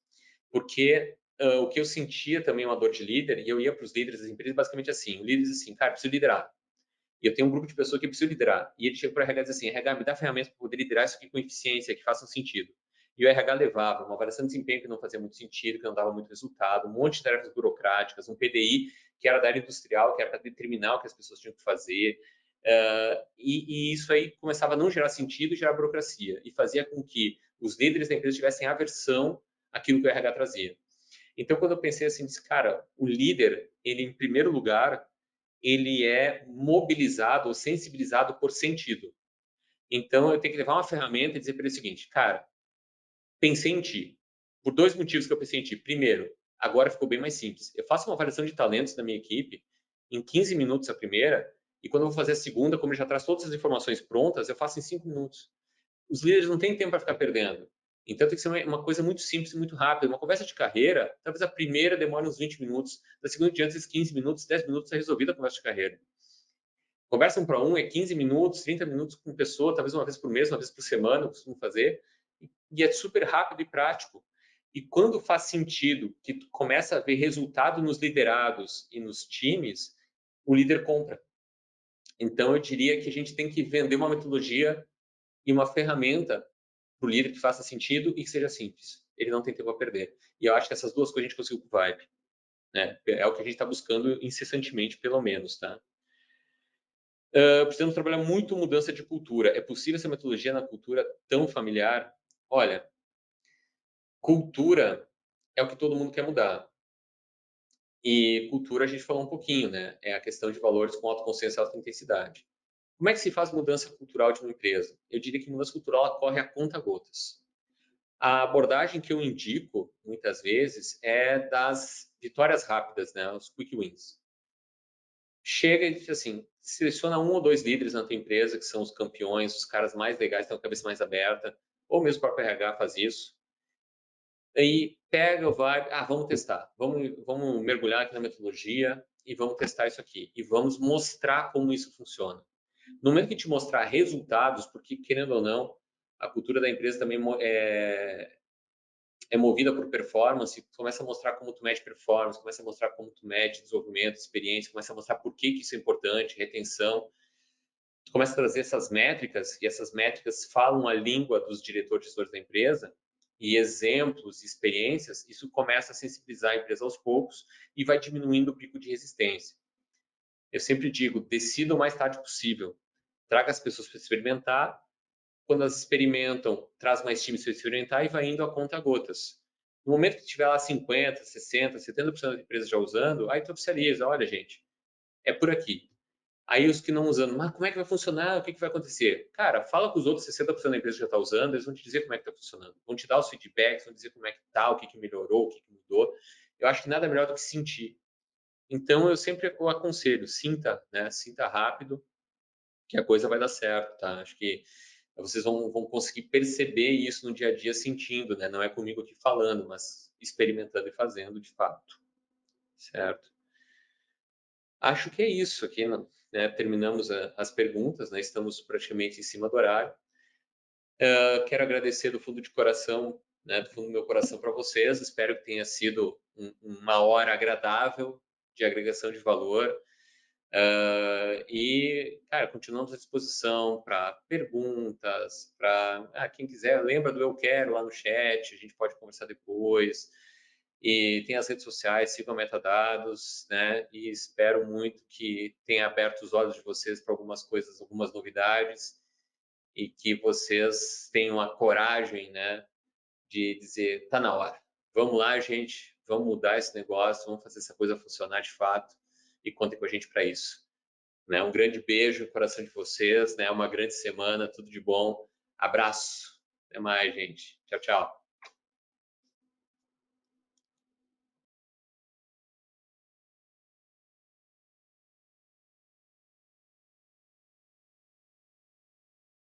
porque o que eu sentia também uma dor de líder, e eu ia para os líderes das empresas basicamente assim, o líder diz assim, cara, preciso liderar, e eu tenho um grupo de pessoas que eu preciso liderar, e ele chega para o RH e diz assim, RH, me dá ferramentas para poder liderar isso aqui com eficiência, que façam sentido. E o RH levava uma avaliação de desempenho que não fazia muito sentido, que não dava muito resultado, um monte de tarefas burocráticas, um PDI que era da área industrial, que era para determinar o que as pessoas tinham que fazer. E isso aí começava a não gerar sentido e gerar burocracia. E fazia com que os líderes da empresa tivessem aversão àquilo que o RH trazia. Então, quando eu pensei assim, disse, cara, o líder, ele, em primeiro lugar, ele é mobilizado ou sensibilizado por sentido. Então, eu tenho que levar uma ferramenta e dizer para ele o seguinte, cara, pensei em ti. Por dois motivos que eu pensei em ti. Primeiro, agora ficou bem mais simples. Eu faço uma avaliação de talentos da minha equipe em 15 minutos a primeira, e quando eu vou fazer a segunda, como ele já traz todas as informações prontas, eu faço em 5 minutos. Os líderes não têm tempo para ficar perdendo. Então tem que ser uma coisa muito simples e muito rápida. Uma conversa de carreira, talvez a primeira demore uns 20 minutos, da segunda em diante, esses 15 minutos, 10 minutos é resolvida a conversa de carreira. Conversa 1 para 1 é 15 minutos, 30 minutos com pessoa, talvez uma vez por mês, uma vez por semana, eu costumo fazer, e é super rápido e prático. E quando faz sentido, que tu começa a ver resultado nos liderados e nos times, o líder compra. Então, eu diria que a gente tem que vender uma metodologia e uma ferramenta para o líder que faça sentido e que seja simples. Ele não tem tempo a perder. E eu acho que essas duas coisas a gente conseguiu com o Vibe. Né? É o que a gente está buscando incessantemente, pelo menos. Tá? Precisamos trabalhar muito mudança de cultura. É possível essa metodologia na cultura tão familiar? Olha, cultura é o que todo mundo quer mudar. E cultura a gente falou um pouquinho, né? É a questão de valores com autoconsciência e autointensidade. Como é que se faz mudança cultural de uma empresa? Eu diria que mudança cultural ocorre a conta-gotas. A abordagem que eu indico, muitas vezes, é das vitórias rápidas, né? Os quick wins. Chega e diz assim, seleciona 1 ou 2 líderes na tua empresa, que são os campeões, os caras mais legais, que têm a cabeça mais aberta, ou mesmo o próprio RH faz isso. Aí pega, vai, vamos testar, vamos mergulhar aqui na metodologia e vamos testar isso aqui. E vamos mostrar como isso funciona. No momento que te mostrar resultados, porque querendo ou não, a cultura da empresa também é movida por performance, começa a mostrar como tu mede performance, começa a mostrar como tu mede desenvolvimento, experiência, começa a mostrar por que isso é importante, retenção. Tu começa a trazer essas métricas, e essas métricas falam a língua dos diretores e gestores da empresa, e exemplos, experiências, isso começa a sensibilizar a empresa aos poucos e vai diminuindo o pico de resistência. Eu sempre digo, decida o mais tarde possível. Traga as pessoas para experimentar. Quando elas experimentam, traz mais times para experimentar e vai indo a conta gotas. No momento que tiver lá 50, 60, 70% da empresa já usando, aí tu oficializa, olha gente, é por aqui. Aí os que não usando, mas como é que vai funcionar? O que vai acontecer? Cara, fala com os outros 60% da empresa que já está usando, eles vão te dizer como é que está funcionando. Vão te dar os feedbacks, vão dizer como é que está, o que melhorou, o que mudou. Eu acho que nada melhor do que sentir. Então, eu sempre aconselho, sinta, né? Sinta rápido, que a coisa vai dar certo, tá? Acho que vocês vão conseguir perceber isso no dia a dia sentindo, né? Não é comigo aqui falando, mas experimentando e fazendo de fato, certo? Acho que é isso aqui, né? Terminamos as perguntas, né? Estamos praticamente em cima do horário. Quero agradecer do fundo de coração, né? Do fundo do meu coração para vocês. Espero que tenha sido uma hora agradável de agregação de valor. E, cara, continuamos à disposição para perguntas, para quem quiser, lembra do Eu Quero lá no chat, a gente pode conversar depois. E tem as redes sociais, sigam a Metadados, né? E espero muito que tenha aberto os olhos de vocês para algumas coisas, algumas novidades, e que vocês tenham a coragem, né, de dizer, tá na hora. Vamos lá, gente, vamos mudar esse negócio, vamos fazer essa coisa funcionar de fato e contem com a gente para isso. Né? Um grande beijo no coração de vocês, né? Uma grande semana, tudo de bom. Abraço. Até mais, gente. Tchau, tchau.